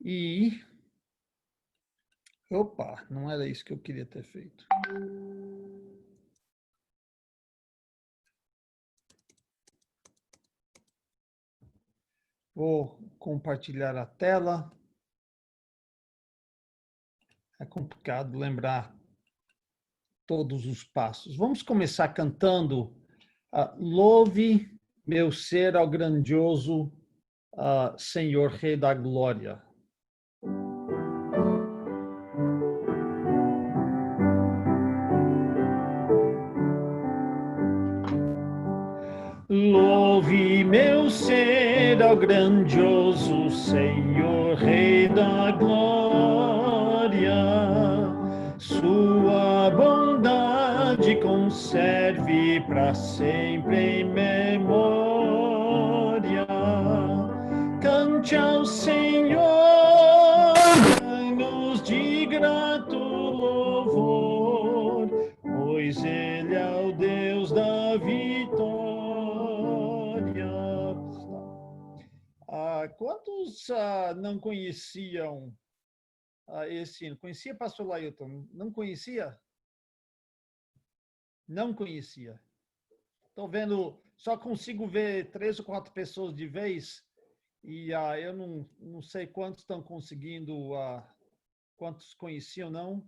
E... Opa, não era isso que eu queria ter feito. Vou compartilhar a tela. É complicado lembrar todos os passos. Vamos começar cantando Louve meu ser ao grandioso Senhor Rei da Glória. Louve meu ser ao grandioso Senhor Rei da Glória, sua bondade conserve para sempre em memória. Cante ao Senhor, anos de grato louvor, pois Ele é o Deus da vitória. Quantos não conheciam esse hino? Conhecia, pastor Lailton? Não conhecia? Não conhecia. Estou vendo, só consigo ver 3 ou 4 pessoas de vez, e eu não sei quantos estão conseguindo, quantos conheciam, não,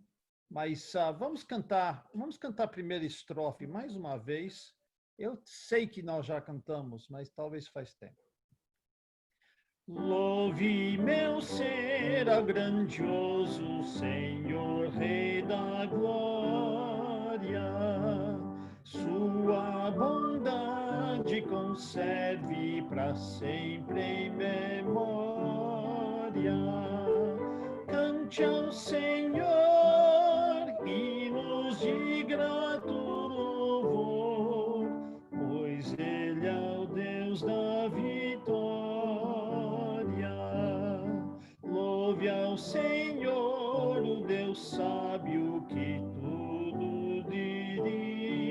mas vamos cantar a primeira estrofe mais uma vez. Eu sei que nós já cantamos, mas talvez faz tempo. Louve meu ser ao grandioso Senhor Rei da Glória, sua bondade conserve para sempre em memória. Cante ao Senhor hinos de grato louvor, pois Ele é o Deus da vitória. Louve ao Senhor, o Deus sábio que tudo dirige.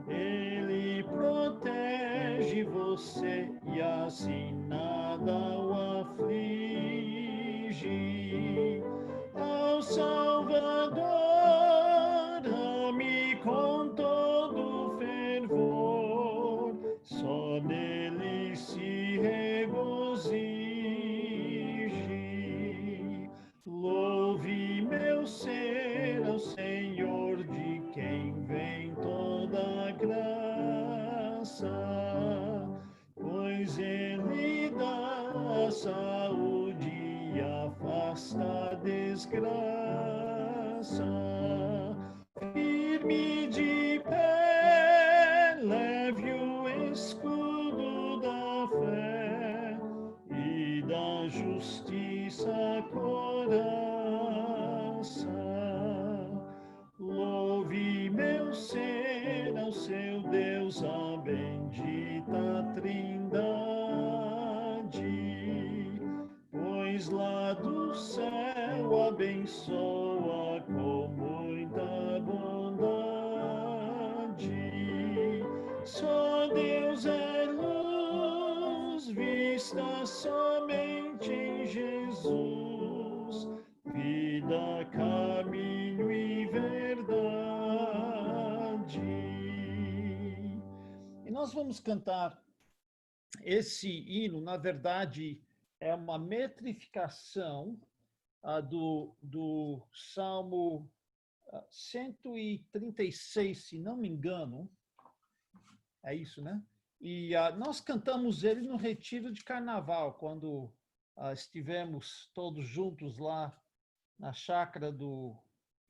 Ele protege você e assim nada o aflige. Ao Salvador, ame com todo fervor, só nele se regozije. Louve meu ser ao Senhor, de quem vem toda graça, pois Ele dá a saúde e afasta a desgraça. Firme de pé, leve o escudo da fé e da justiça coraça. Louve meu ser ao seu Deus, a bendita Trindade, pois lá do céu abençoa com muita bondade. Só Deus é luz, vista somente em Jesus, vida, caminho e verdade. E nós vamos cantar esse hino, na verdade, é uma metrificação do Salmo 136, se não me engano. É isso, né? E nós cantamos ele no retiro de carnaval, quando estivemos todos juntos lá na chácara do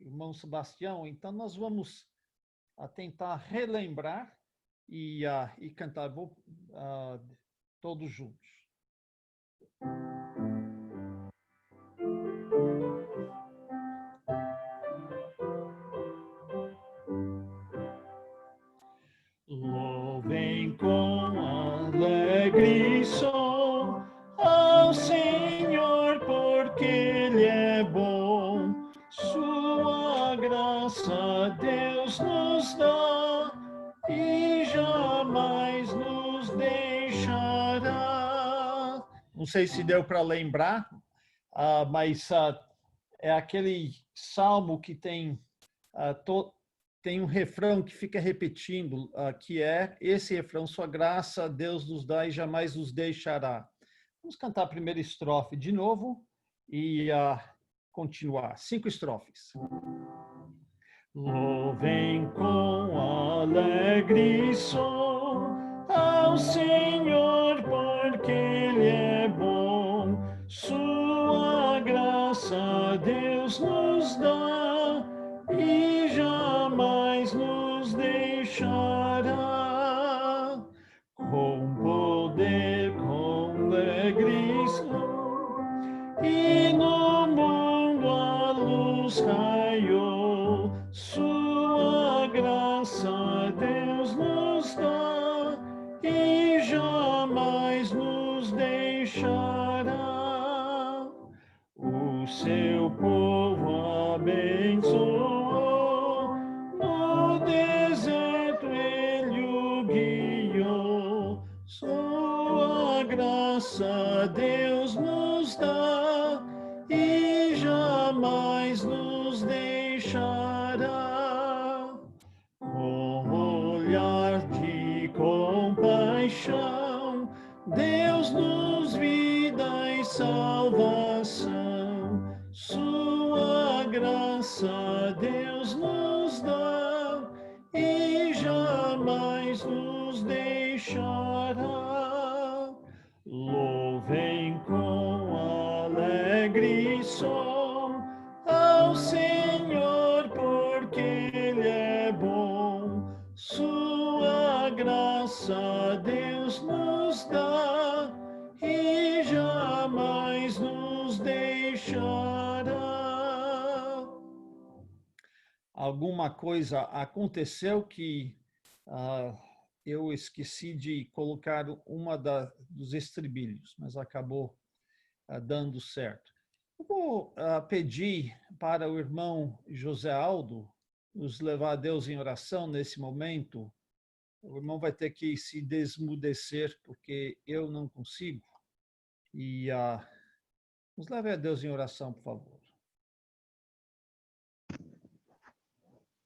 irmão Sebastião. Então, nós vamos tentar relembrar e cantar todos juntos. Louvem com alegre som ao Senhor, porque Ele é bom. Sua graça Deus nos dá e jamais nos deixará. não sei se deu para lembrar, mas é aquele salmo que tem, tem um refrão que fica repetindo, que é esse refrão: sua graça Deus nos dá e jamais nos deixará. Vamos cantar a primeira estrofe de novo e continuar. 5 estrofes. Louvem com alegre som ao Senhor, porque Ele é bom. Sua graça Deus nos dá e jamais nos deixará. Com poder, com alegre som, e no mundo a luz raiou. Sua graça Deus nos dá e jamais nos deixará. O seu povo abençoou, no deserto ele o guiou. Sua graça Deus nos dá e jamais nos deixará. Com olhar de compaixão, Deus nos vida e salvação. Sua graça Deus nos dá e jamais nos deixará. Louvem com alegre som ao Senhor, porque Ele é bom. Sua graça Deus nos dá e jamais nos deixará. Alguma coisa aconteceu que eu esqueci de colocar uma dos estribilhos, mas acabou dando certo. Eu vou pedir para o irmão José Aldo nos levar a Deus em oração nesse momento. O irmão vai ter que se desmudecer, porque eu não consigo. E nos leve a Deus em oração, por favor.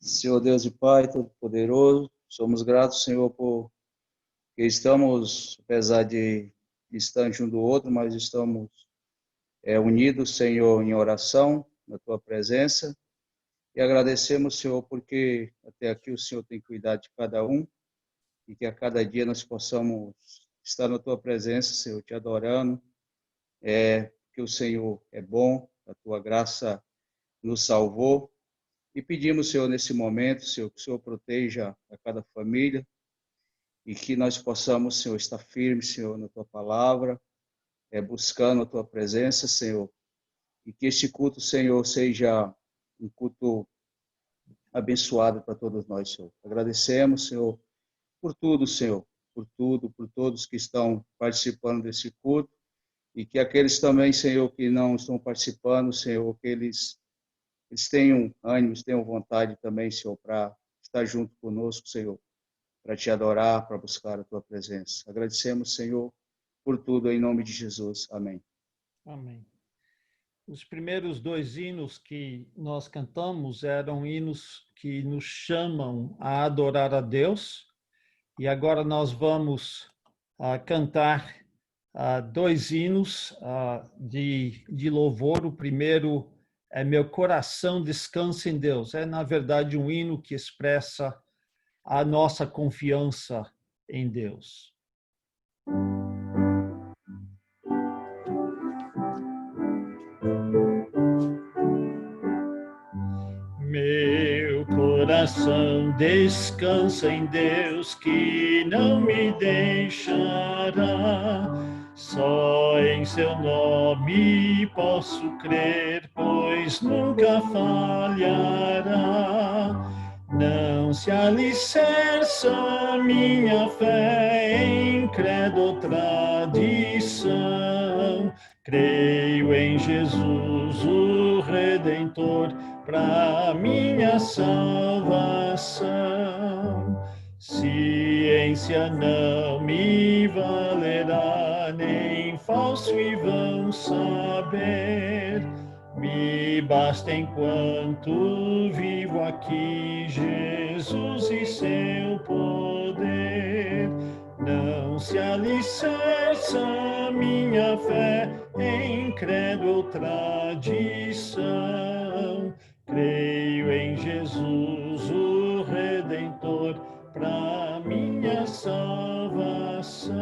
Senhor Deus e Pai Todo-Poderoso, somos gratos, Senhor, por que estamos, apesar de distantes um do outro, mas estamos unidos, Senhor, em oração, na Tua presença. E agradecemos, Senhor, porque até aqui o Senhor tem cuidado de cada um e que a cada dia nós possamos estar na Tua presença, Senhor, te adorando, que o Senhor é bom, a Tua graça nos salvou. E pedimos, Senhor, nesse momento, Senhor, que o Senhor proteja a cada família e que nós possamos, Senhor, estar firmes, Senhor, na Tua palavra, buscando a Tua presença, Senhor. E que este culto, Senhor, seja um culto abençoado para todos nós, Senhor. Agradecemos, Senhor, por tudo, Senhor, por tudo, por todos que estão participando desse culto e que aqueles também, Senhor, que não estão participando, Senhor, que eles tenham ânimo, tenham vontade também, Senhor, para estar junto conosco, Senhor, para te adorar, para buscar a Tua presença. Agradecemos, Senhor, por tudo, em nome de Jesus. Amém. Amém. Os primeiros 2 hinos que nós cantamos eram hinos que nos chamam a adorar a Deus. E agora nós vamos cantar 2 hinos de louvor. O primeiro é Meu Coração Descansa em Deus. É, na verdade, um hino que expressa a nossa confiança em Deus. Meu coração descansa em Deus, que não me deixará. Só em seu nome posso crer, pois nunca falhará. Não se alicerça minha fé em credo ou tradição. Creio em Jesus, o Redentor, para minha salvação. Ciência não me valerá, nem falta posso e vão saber. Me basta enquanto vivo aqui Jesus e seu poder. Não se alicerça minha fé em credo ou tradição. Creio em Jesus, o Redentor, para minha salvação.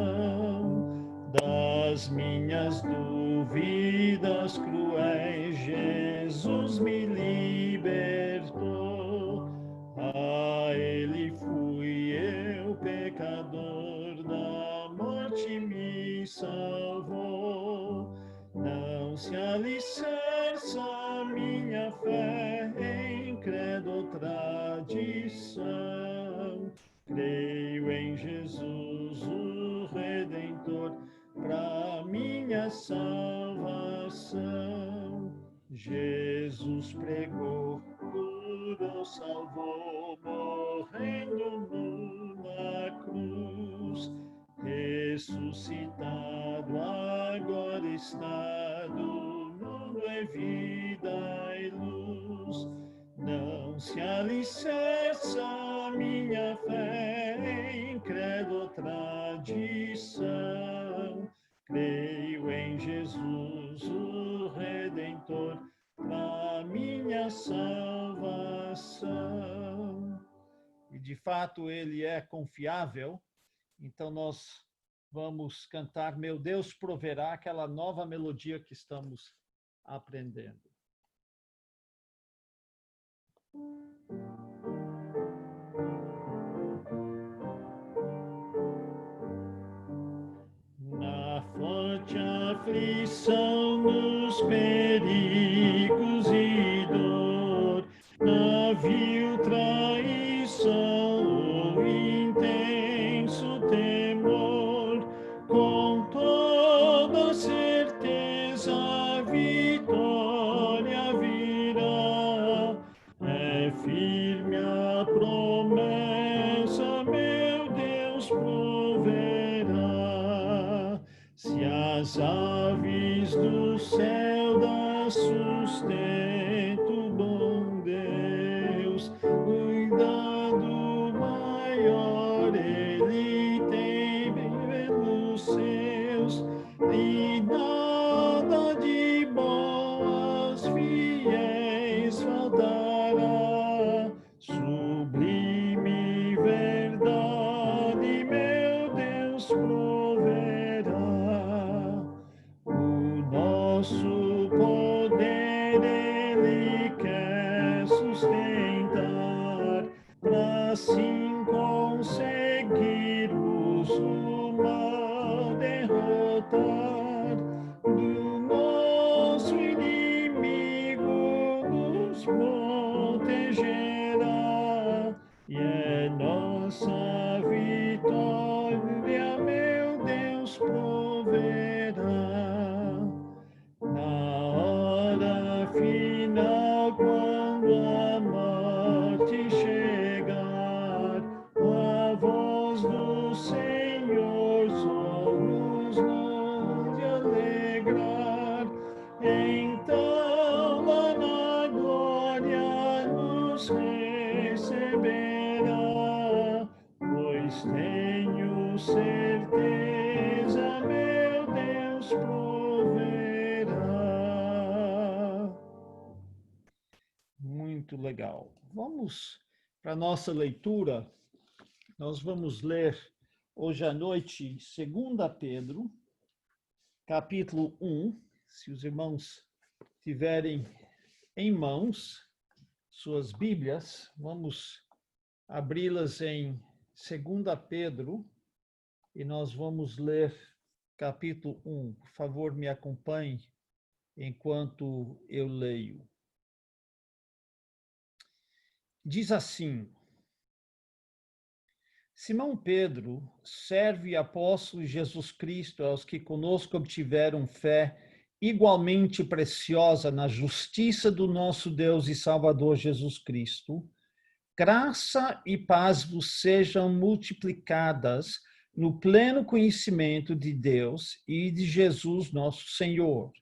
Das minhas dúvidas cruéis, Jesus me libertou. A Ele fui eu, pecador, da morte me salvou. Não se alicerça minha fé em credo ou tradição. Creio em Jesus, o Redentor, para minha salvação. Jesus pregou, curou, salvou, morrendo numa cruz. Ressuscitado, agora está, do mundo é vida e luz. Não se alicerça minha fé em credo ou tradição. Creio em Jesus, o Redentor, para minha salvação. E de fato ele é confiável, então nós vamos cantar Meu Deus proverá, aquela nova melodia que estamos aprendendo. Na forte aflição, nos perigos e dor, na vil traição ou intenso temor, com toda certeza a vitória virá. É firme a promessa, meu Deus proverá. Se as aves do céu dá sustento, bom Deus, cuidado maior ele tem pelos seus, e nada de bom aos fiéis faltará. Sublime verdade, meu Deus proverá. O nosso poder ele quer sustentar, para assim conseguirmos o mal derrotar. Do nosso inimigo nos protegerá, e é nossa vitória, meu Deus proverá. Na hora final, quando a morte chegar, a voz do Senhor somos nós de alegrar. Então lá na glória nos receberá, pois tenho certeza, meu Deus proverá. Muito legal. Vamos para a nossa leitura. Nós vamos ler hoje à noite 2 Pedro, capítulo 1. Se os irmãos tiverem em mãos suas Bíblias, vamos abri-las em 2 Pedro e nós vamos ler capítulo 1. Por favor, me acompanhe enquanto eu leio. Diz assim: Simão Pedro, servo e apóstolo de Jesus Cristo, aos que conosco obtiveram fé igualmente preciosa na justiça do nosso Deus e Salvador Jesus Cristo, graça e paz vos sejam multiplicadas no pleno conhecimento de Deus e de Jesus nosso Senhor,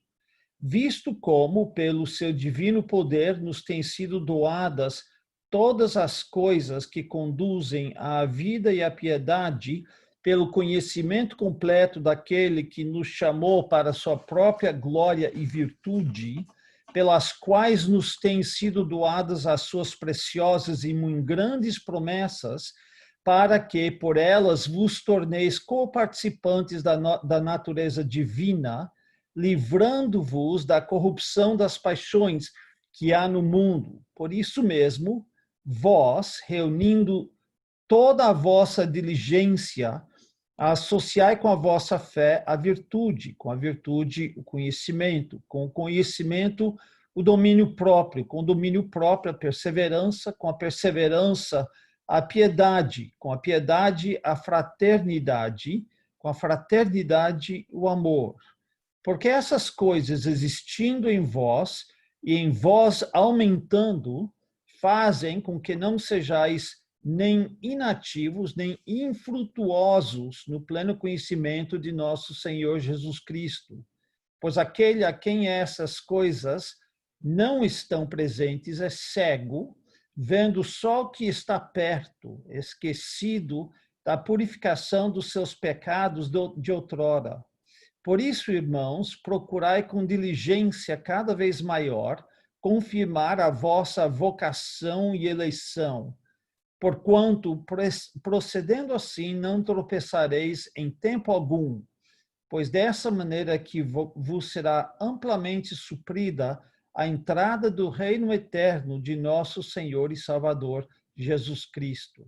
visto como, pelo seu divino poder, nos têm sido doadas todas as coisas que conduzem à vida e à piedade, pelo conhecimento completo daquele que nos chamou para sua própria glória e virtude, pelas quais nos têm sido doadas as suas preciosas e muito grandes promessas, para que por elas vos torneis coparticipantes da natureza divina, livrando-vos da corrupção das paixões que há no mundo. Por isso mesmo, vós, reunindo toda a vossa diligência, associai com a vossa fé a virtude, com a virtude o conhecimento, com o conhecimento o domínio próprio, com o domínio próprio a perseverança, com a perseverança a piedade, com a piedade a fraternidade, com a fraternidade o amor. Porque essas coisas existindo em vós e em vós aumentando, fazem com que não sejais nem inativos, nem infrutuosos no pleno conhecimento de nosso Senhor Jesus Cristo. Pois aquele a quem essas coisas não estão presentes é cego, vendo só o que está perto, esquecido da purificação dos seus pecados de outrora. Por isso, irmãos, procurai com diligência cada vez maior confirmar a vossa vocação e eleição, porquanto, procedendo assim, não tropeçareis em tempo algum, pois dessa maneira que vos será amplamente suprida a entrada do reino eterno de nosso Senhor e Salvador, Jesus Cristo.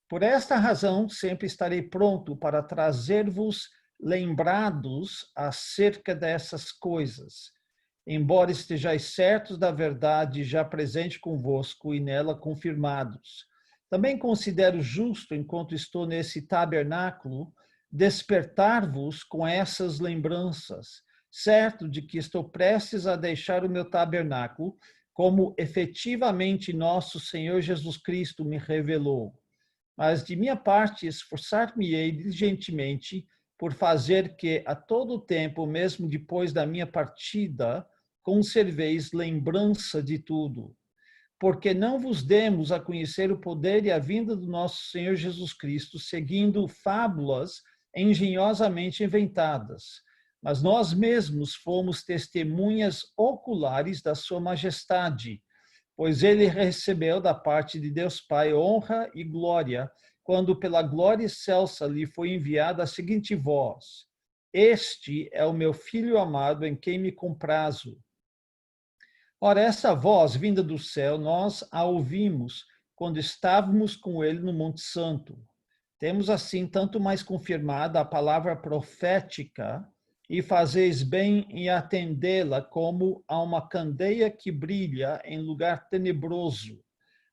Por esta razão, sempre estarei pronto para trazer-vos lembrados acerca dessas coisas, embora estejais certos da verdade já presente convosco e nela confirmados. Também considero justo, enquanto estou nesse tabernáculo, despertar-vos com essas lembranças, certo de que estou prestes a deixar o meu tabernáculo, como efetivamente nosso Senhor Jesus Cristo me revelou. Mas de minha parte esforçar-me-ei diligentemente por fazer que a todo tempo, mesmo depois da minha partida, conserveis lembrança de tudo. Porque não vos demos a conhecer o poder e a vinda do nosso Senhor Jesus Cristo, seguindo fábulas engenhosamente inventadas, mas nós mesmos fomos testemunhas oculares da sua majestade, pois ele recebeu da parte de Deus Pai honra e glória, quando pela glória excelsa lhe foi enviada a seguinte voz: Este é o meu Filho amado, em quem me comprazo. Ora, essa voz vinda do céu, nós a ouvimos quando estávamos com ele no Monte Santo. Temos assim tanto mais confirmada a palavra profética, e fazeis bem em atendê-la como a uma candeia que brilha em lugar tenebroso,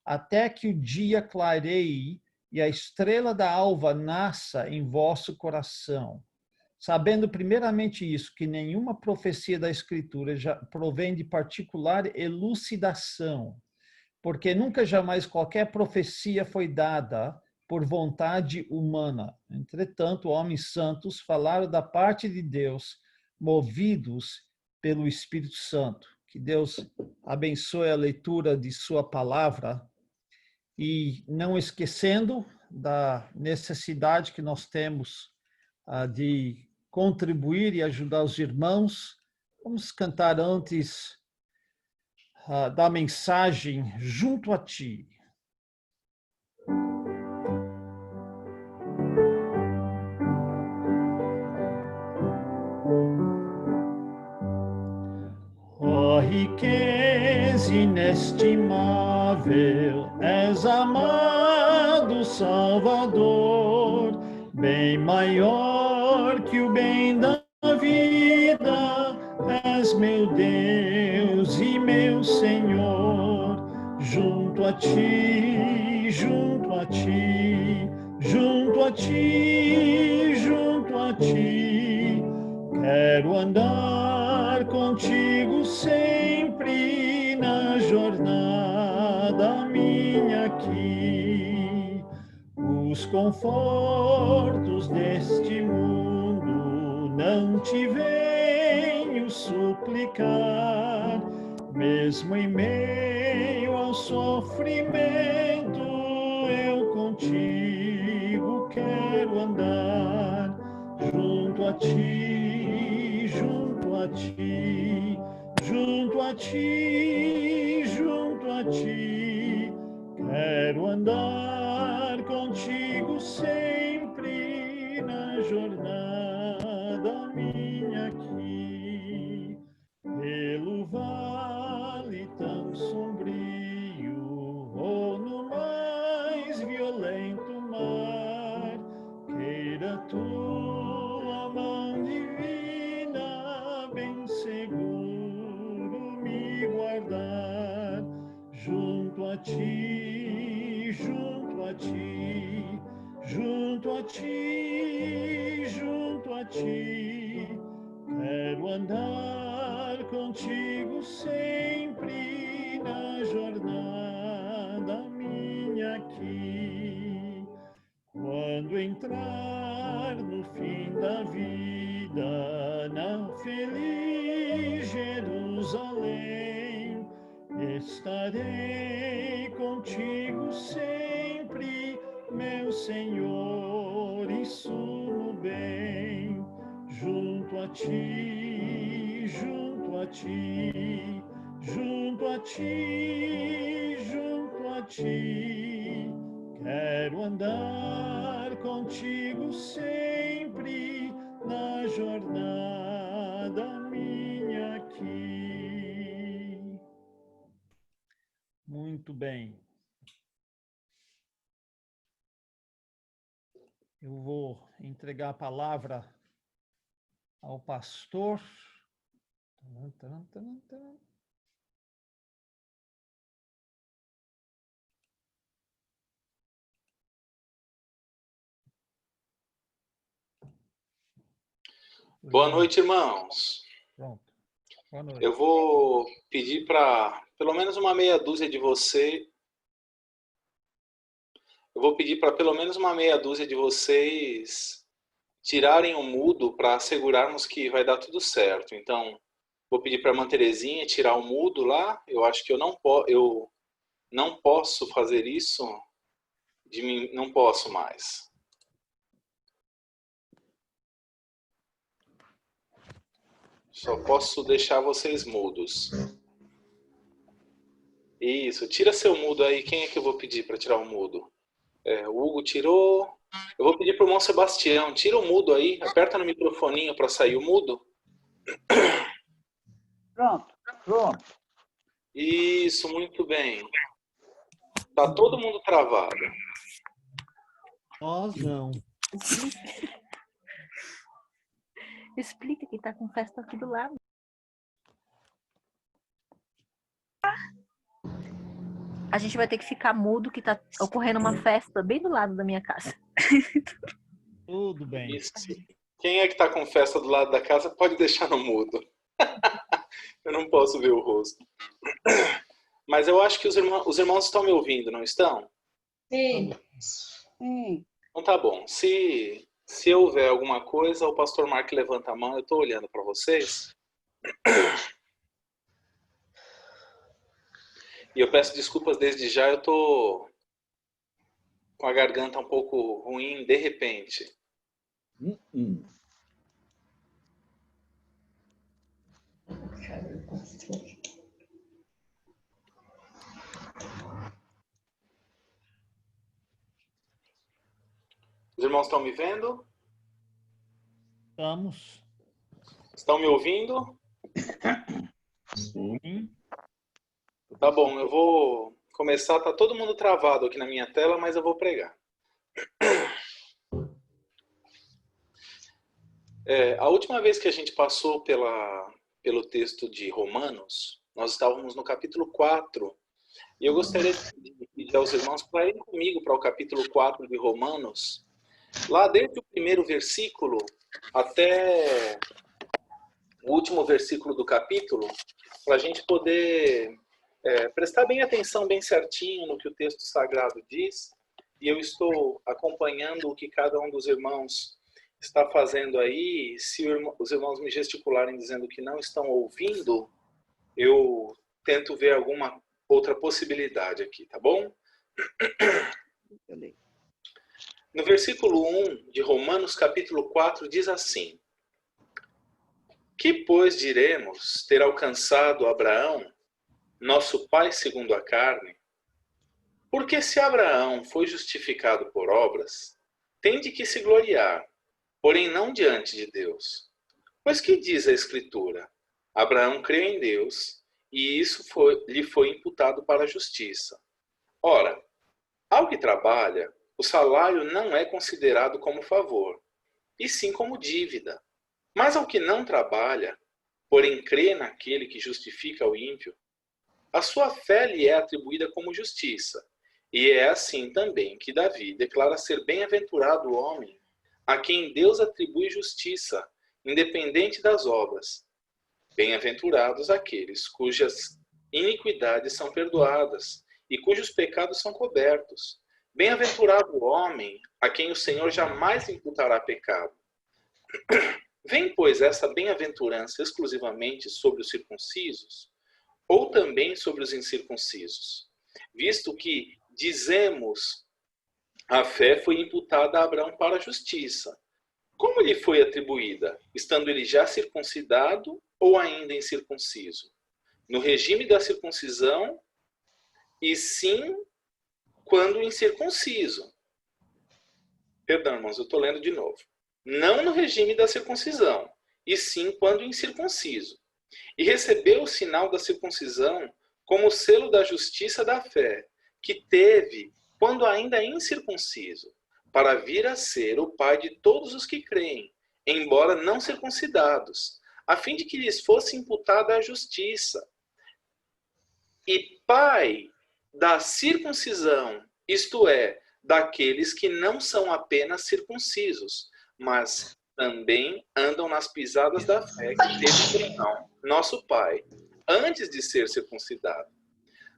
até que o dia clareie e a estrela da alva nasça em vosso coração. Sabendo primeiramente isso, que nenhuma profecia da Escritura já provém de particular elucidação, porque nunca jamais qualquer profecia foi dada por vontade humana. Entretanto, homens santos falaram da parte de Deus, movidos pelo Espírito Santo. Que Deus abençoe a leitura de sua palavra e não esquecendo da necessidade que nós temos de contribuir e ajudar os irmãos. Vamos cantar antes da mensagem Junto a Ti. Ó riqueza inestimável, és amado Salvador, bem maior que o bem da vida, és meu Deus e meu Senhor. Junto a ti, junto a ti, junto a ti, junto a ti, quero andar contigo sempre na jornada minha aqui. os confortos deste mundo não te venho suplicar, mesmo em meio ao sofrimento, eu contigo quero andar, junto a ti, junto a ti, junto a ti, junto a ti, quero andar contigo sempre na jornada minha aqui, pelo vale tão sombrio ou no mais violento mar, queira tua mão divina bem seguro me guardar, junto a ti, junto a ti, junto a ti, junto a ti, quero andar contigo sempre na jornada minha aqui. Quando entrar no fim da vida, na feliz Jerusalém, estarei contigo sempre, meu Senhor e sumo bem, junto a ti, junto a ti, junto a ti, junto a ti, quero andar contigo sempre na jornada minha aqui. Muito bem. Eu vou entregar a palavra ao pastor. Boa noite, irmãos. Pronto. Boa noite. Eu vou pedir para pelo menos uma meia dúzia de vocês. Eu vou pedir para pelo menos uma meia dúzia de vocês tirarem o mudo para assegurarmos que vai dar tudo certo. Então, vou pedir para a irmã Terezinha tirar o mudo lá. Eu acho que eu não posso fazer isso. De mim, não posso mais. Só posso deixar vocês mudos. Isso, tira seu mudo aí. Quem é que eu vou pedir para tirar o mudo? O Hugo tirou. Eu vou pedir para o irmão Sebastião. Tira o mudo aí. Aperta no microfoninho para sair o mudo. Pronto. Isso, muito bem. Tá todo mundo travado. Nós não. Explica que tá com festa aqui do lado. A gente vai ter que ficar mudo, que tá ocorrendo uma festa bem do lado da minha casa. Tudo bem. Isso. Quem é que tá com festa do lado da casa pode deixar no mudo. Eu não posso ver o rosto. Mas eu acho que os irmãos estão me ouvindo, não estão? Sim. Então tá bom. Se houver alguma coisa, o pastor Mark levanta a mão, eu estou olhando para vocês. E eu peço desculpas desde já, eu estou com a garganta um pouco ruim de repente. Os irmãos estão me vendo? Estamos. Estão me ouvindo? Sim. Tá bom, eu vou começar. Tá todo mundo travado aqui na minha tela, mas eu vou pregar. A última vez que a gente passou pelo texto de Romanos, nós estávamos no capítulo 4. E eu gostaria de pedir aos irmãos para irem comigo para o capítulo 4 de Romanos. Lá desde o primeiro versículo até o último versículo do capítulo, para a gente poder prestar bem atenção, bem certinho no que o texto sagrado diz e eu estou acompanhando o que cada um dos irmãos está fazendo aí. Se os irmãos me gesticularem dizendo que não estão ouvindo, eu tento ver alguma outra possibilidade aqui, tá bom? No versículo 1 de Romanos capítulo 4 diz assim: que, pois, diremos ter alcançado Abraão, nosso pai segundo a carne? Porque se Abraão foi justificado por obras, tem de que se gloriar, porém não diante de Deus. Pois que diz a Escritura? Abraão creu em Deus, e isso lhe foi imputado para a justiça. Ora, ao que trabalha, o salário não é considerado como favor, e sim como dívida. Mas ao que não trabalha, porém crê naquele que justifica o ímpio, a sua fé lhe é atribuída como justiça. E é assim também que Davi declara ser bem-aventurado o homem a quem Deus atribui justiça, independente das obras. Bem-aventurados aqueles cujas iniquidades são perdoadas e cujos pecados são cobertos. Bem-aventurado o homem a quem o Senhor jamais imputará pecado. Vem, pois, essa bem-aventurança exclusivamente sobre os circuncisos, ou também sobre os incircuncisos? Visto que, dizemos, a fé foi imputada a Abraão para a justiça. Como lhe foi atribuída? Estando ele já circuncidado ou ainda incircunciso? No regime da circuncisão, e sim quando incircunciso. Perdão, irmãos, eu estou lendo de novo. Não no regime da circuncisão, e sim quando incircunciso. E recebeu o sinal da circuncisão como selo da justiça da fé, que teve quando ainda incircunciso, para vir a ser o pai de todos os que creem, embora não circuncidados, a fim de que lhes fosse imputada a justiça. E pai da circuncisão, isto é, daqueles que não são apenas circuncisos, mas também andam nas pisadas da fé que teve Abraão, nosso pai, antes de ser circuncidado.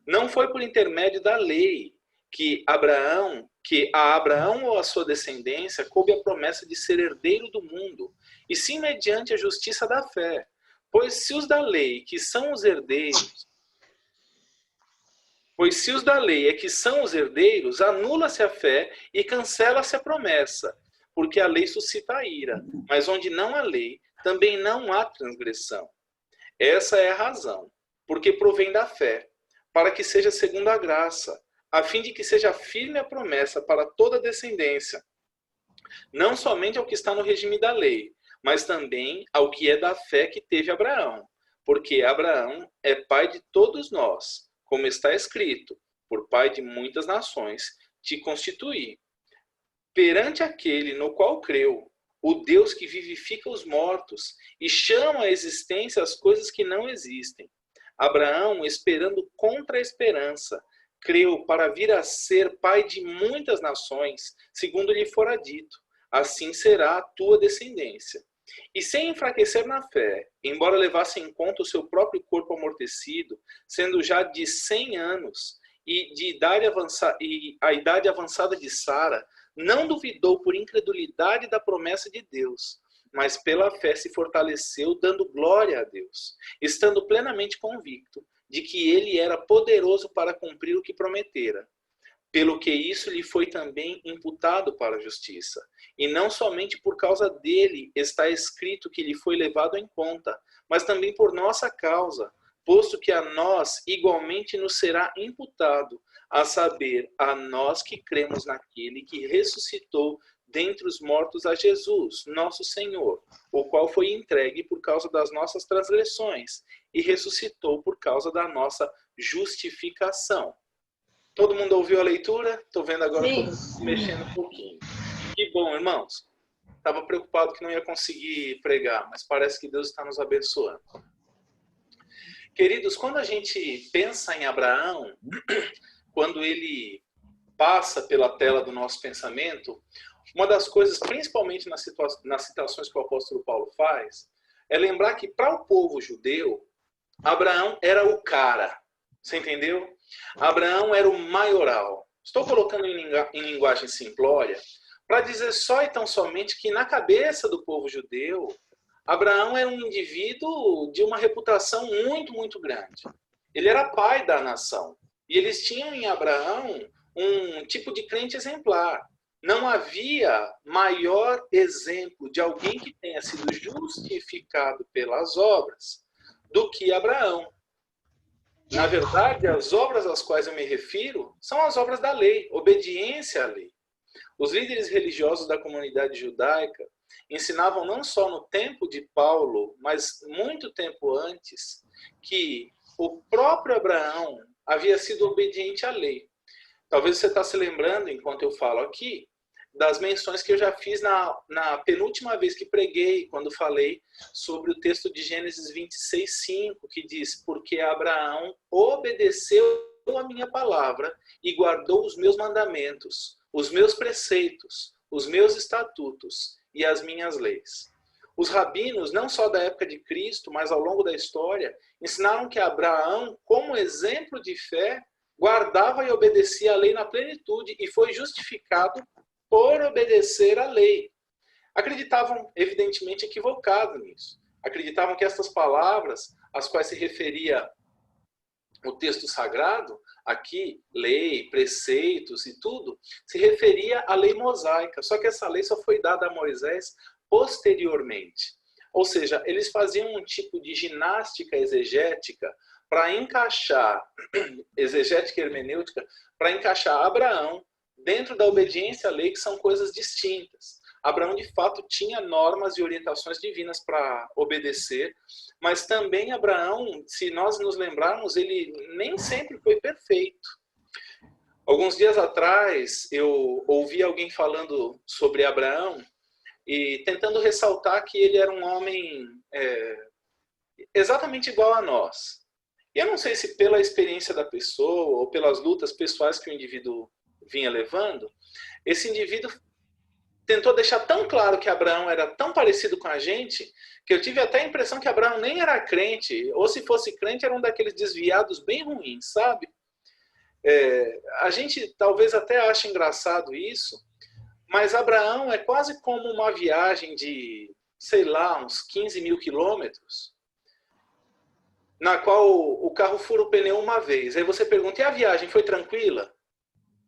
Não foi por intermédio da lei que a Abraão ou a sua descendência coube a promessa de ser herdeiro do mundo, e sim mediante a justiça da fé. Pois se os da lei é que são os herdeiros, anula-se a fé e cancela-se a promessa, porque a lei suscita a ira, mas onde não há lei, também não há transgressão. Essa é a razão, porque provém da fé, para que seja segundo a graça, a fim de que seja firme a promessa para toda a descendência, não somente ao que está no regime da lei, mas também ao que é da fé que teve Abraão, porque Abraão é pai de todos nós, como está escrito, por pai de muitas nações te constituí. Perante aquele no qual creu, o Deus que vivifica os mortos e chama à existência as coisas que não existem. Abraão, esperando contra a esperança, creu para vir a ser pai de muitas nações, segundo lhe fora dito, assim será a tua descendência. E sem enfraquecer na fé, embora levasse em conta o seu próprio corpo amortecido, sendo já de 100 anos, e a idade avançada de Sara, não duvidou por incredulidade da promessa de Deus, mas pela fé se fortaleceu, dando glória a Deus, estando plenamente convicto de que ele era poderoso para cumprir o que prometera. Pelo que isso lhe foi também imputado para a justiça. E não somente por causa dele está escrito que lhe foi levado em conta, mas também por nossa causa, posto que a nós igualmente nos será imputado, a saber, a nós que cremos naquele que ressuscitou dentre os mortos a Jesus, nosso Senhor, o qual foi entregue por causa das nossas transgressões e ressuscitou por causa da nossa justificação. Todo mundo ouviu a leitura? Estou vendo agora todo mundo mexendo um pouquinho. Que bom, irmãos. Estava preocupado que não ia conseguir pregar, mas parece que Deus está nos abençoando. Queridos, quando a gente pensa em Abraão, quando ele passa pela tela do nosso pensamento, uma das coisas, principalmente nas citações que o apóstolo Paulo faz, é lembrar que para o povo judeu, Abraão era o cara. Você entendeu? Abraão era o maioral. Estou colocando em linguagem simplória para dizer só e tão somente que na cabeça do povo judeu, Abraão era um indivíduo de uma reputação muito, muito grande. Ele era pai da nação. E eles tinham em Abraão um tipo de crente exemplar. Não havia maior exemplo de alguém que tenha sido justificado pelas obras do que Abraão. Na verdade, as obras às quais eu me refiro são as obras da lei, obediência à lei. Os líderes religiosos da comunidade judaica ensinavam não só no tempo de Paulo, mas muito tempo antes, que o próprio Abraão havia sido obediente à lei. Talvez você está se lembrando, enquanto eu falo aqui, das menções que eu já fiz na penúltima vez que preguei, quando falei sobre o texto de Gênesis 26:5, que diz: porque Abraão obedeceu a minha palavra e guardou os meus mandamentos, os meus preceitos, os meus estatutos e as minhas leis. Os rabinos, não só da época de Cristo, mas ao longo da história, ensinaram que Abraão, como exemplo de fé, guardava e obedecia a lei na plenitude e foi justificado por obedecer à lei. Acreditavam, evidentemente, equivocado nisso. Acreditavam que estas palavras, às quais se referia o texto sagrado, aqui, lei, preceitos e tudo, se referia à lei mosaica. Só que essa lei só foi dada a Moisés posteriormente. Ou seja, eles faziam um tipo de ginástica exegética para encaixar, exegética e hermenêutica, para encaixar Abraão dentro da obediência à lei, que são coisas distintas. Abraão, de fato, tinha normas e orientações divinas para obedecer, mas também Abraão, se nós nos lembrarmos, ele nem sempre foi perfeito. Alguns dias atrás, eu ouvi alguém falando sobre Abraão e tentando ressaltar que ele era um homem exatamente igual a nós. E eu não sei se pela experiência da pessoa ou pelas lutas pessoais que o indivíduo vinha levando, esse indivíduo tentou deixar tão claro que Abraão era tão parecido com a gente, que eu tive até a impressão que Abraão nem era crente, ou se fosse crente era um daqueles desviados bem ruins, sabe? A gente talvez até ache engraçado isso, mas Abraão é quase como uma viagem de, sei lá, uns 15 mil quilômetros, na qual o carro fura o pneu uma vez. Aí você pergunta, e a viagem foi tranquila?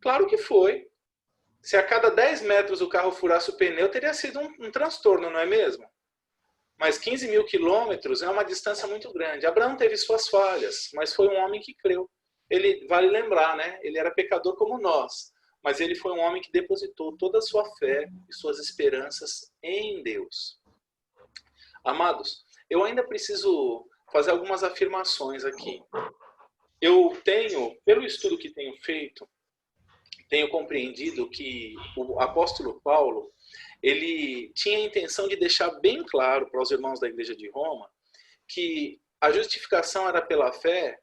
Claro que foi. Se a cada 10 metros o carro furasse o pneu, teria sido um transtorno, não é mesmo? Mas 15 mil quilômetros é uma distância muito grande. Abraão teve suas falhas, mas foi um homem que creu. Ele, vale lembrar, né? Ele era pecador como nós, mas ele foi um homem que depositou toda a sua fé e suas esperanças em Deus. Amados, eu ainda preciso fazer algumas afirmações aqui. Eu tenho, pelo estudo que tenho feito, tenho compreendido que o apóstolo Paulo, ele tinha a intenção de deixar bem claro para os irmãos da igreja de Roma que a justificação era pela fé,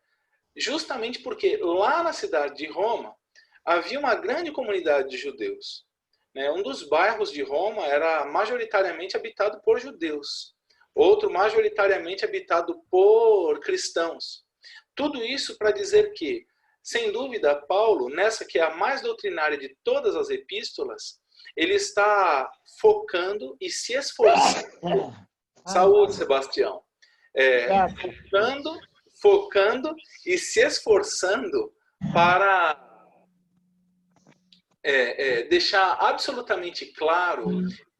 justamente porque lá na cidade de Roma havia uma grande comunidade de judeus. Um dos bairros de Roma era majoritariamente habitado por judeus, outro majoritariamente habitado por cristãos. Tudo isso para dizer que, sem dúvida, Paulo, nessa que é a mais doutrinária de todas as epístolas, ele está focando e se esforçando. Saúde, Sebastião. Focando e se esforçando para deixar absolutamente claro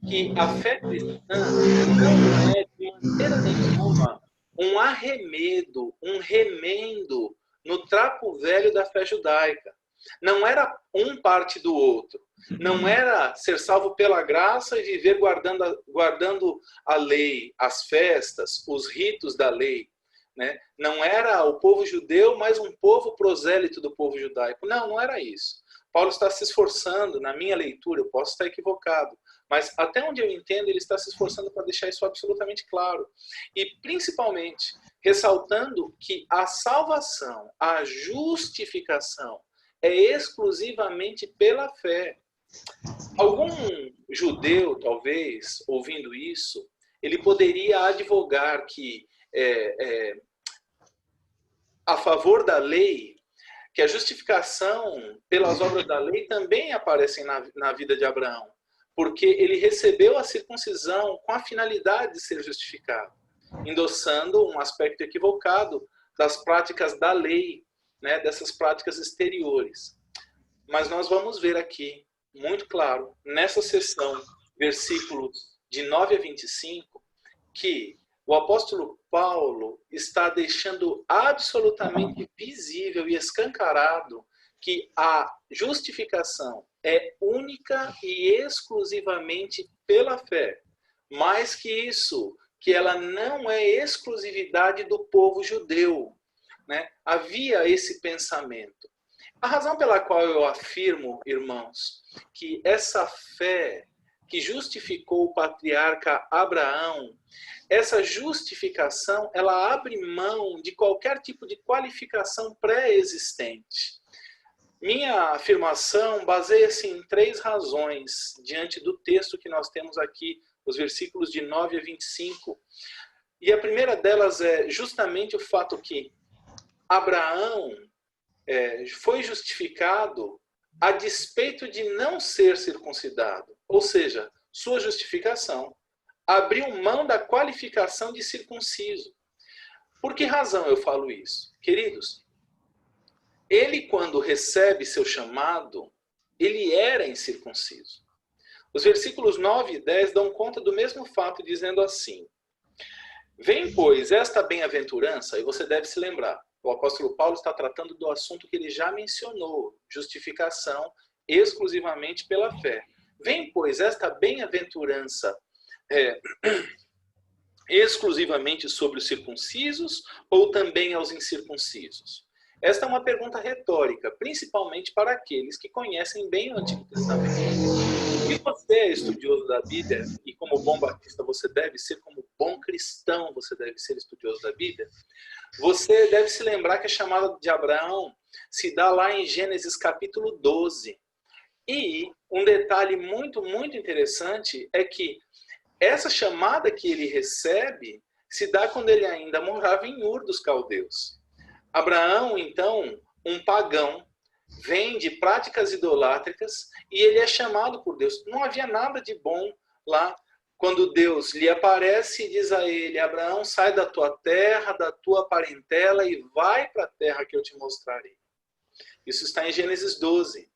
que a fé cristã não é de maneira nenhuma um arremedo, um remendo no trapo velho da fé judaica. Não era um parte do outro. Não era ser salvo pela graça e viver guardando a lei, as festas, os ritos da lei. Né? Não era o povo judeu, mas um povo prosélito do povo judaico. Não, não era isso. Paulo está se esforçando, na minha leitura, eu posso estar equivocado, mas até onde eu entendo, ele está se esforçando para deixar isso absolutamente claro. E, principalmente, ressaltando que a salvação, a justificação, é exclusivamente pela fé. Algum judeu, talvez, ouvindo isso, ele poderia advogar que, a favor da lei, que a justificação pelas obras da lei também aparecem na vida de Abraão, porque ele recebeu a circuncisão com a finalidade de ser justificado, endossando um aspecto equivocado das práticas da lei, né, dessas práticas exteriores. Mas nós vamos ver aqui, muito claro, nessa sessão, versículos de 9 a 25, que o apóstolo Paulo está deixando absolutamente visível e escancarado que a justificação é única e exclusivamente pela fé. Mais que isso, que ela não é exclusividade do povo judeu, né? Havia esse pensamento. A razão pela qual eu afirmo, irmãos, que essa fé que justificou o patriarca Abraão, essa justificação, ela abre mão de qualquer tipo de qualificação pré-existente. Minha afirmação baseia-se em 3 razões, diante do texto que nós temos aqui, os versículos de 9 a 25. E a primeira delas é justamente o fato que Abraão foi justificado a despeito de não ser circuncidado. Ou seja, sua justificação abriu mão da qualificação de circunciso. Por que razão eu falo isso? Queridos, ele, quando recebe seu chamado, ele era incircunciso. Os versículos 9 e 10 dão conta do mesmo fato, dizendo assim: vem, pois, esta bem-aventurança, e você deve se lembrar, o apóstolo Paulo está tratando do assunto que ele já mencionou, justificação exclusivamente pela fé. Vem, pois, esta bem-aventurança exclusivamente sobre os circuncisos ou também aos incircuncisos? Esta é uma pergunta retórica, principalmente para aqueles que conhecem bem o Antigo Testamento. Se você é estudioso da Bíblia, e como bom batista você deve ser, como bom cristão você deve ser estudioso da Bíblia, você deve se lembrar que a chamada de Abraão se dá lá em Gênesis capítulo 12. E um detalhe muito, muito interessante é que essa chamada que ele recebe se dá quando ele ainda morava em Ur dos Caldeus. Abraão, então, um pagão, vem de práticas idolátricas e ele é chamado por Deus. Não havia nada de bom lá quando Deus lhe aparece e diz a ele: Abraão, sai da tua terra, da tua parentela e vai para a terra que eu te mostrarei. Isso está em Gênesis 12.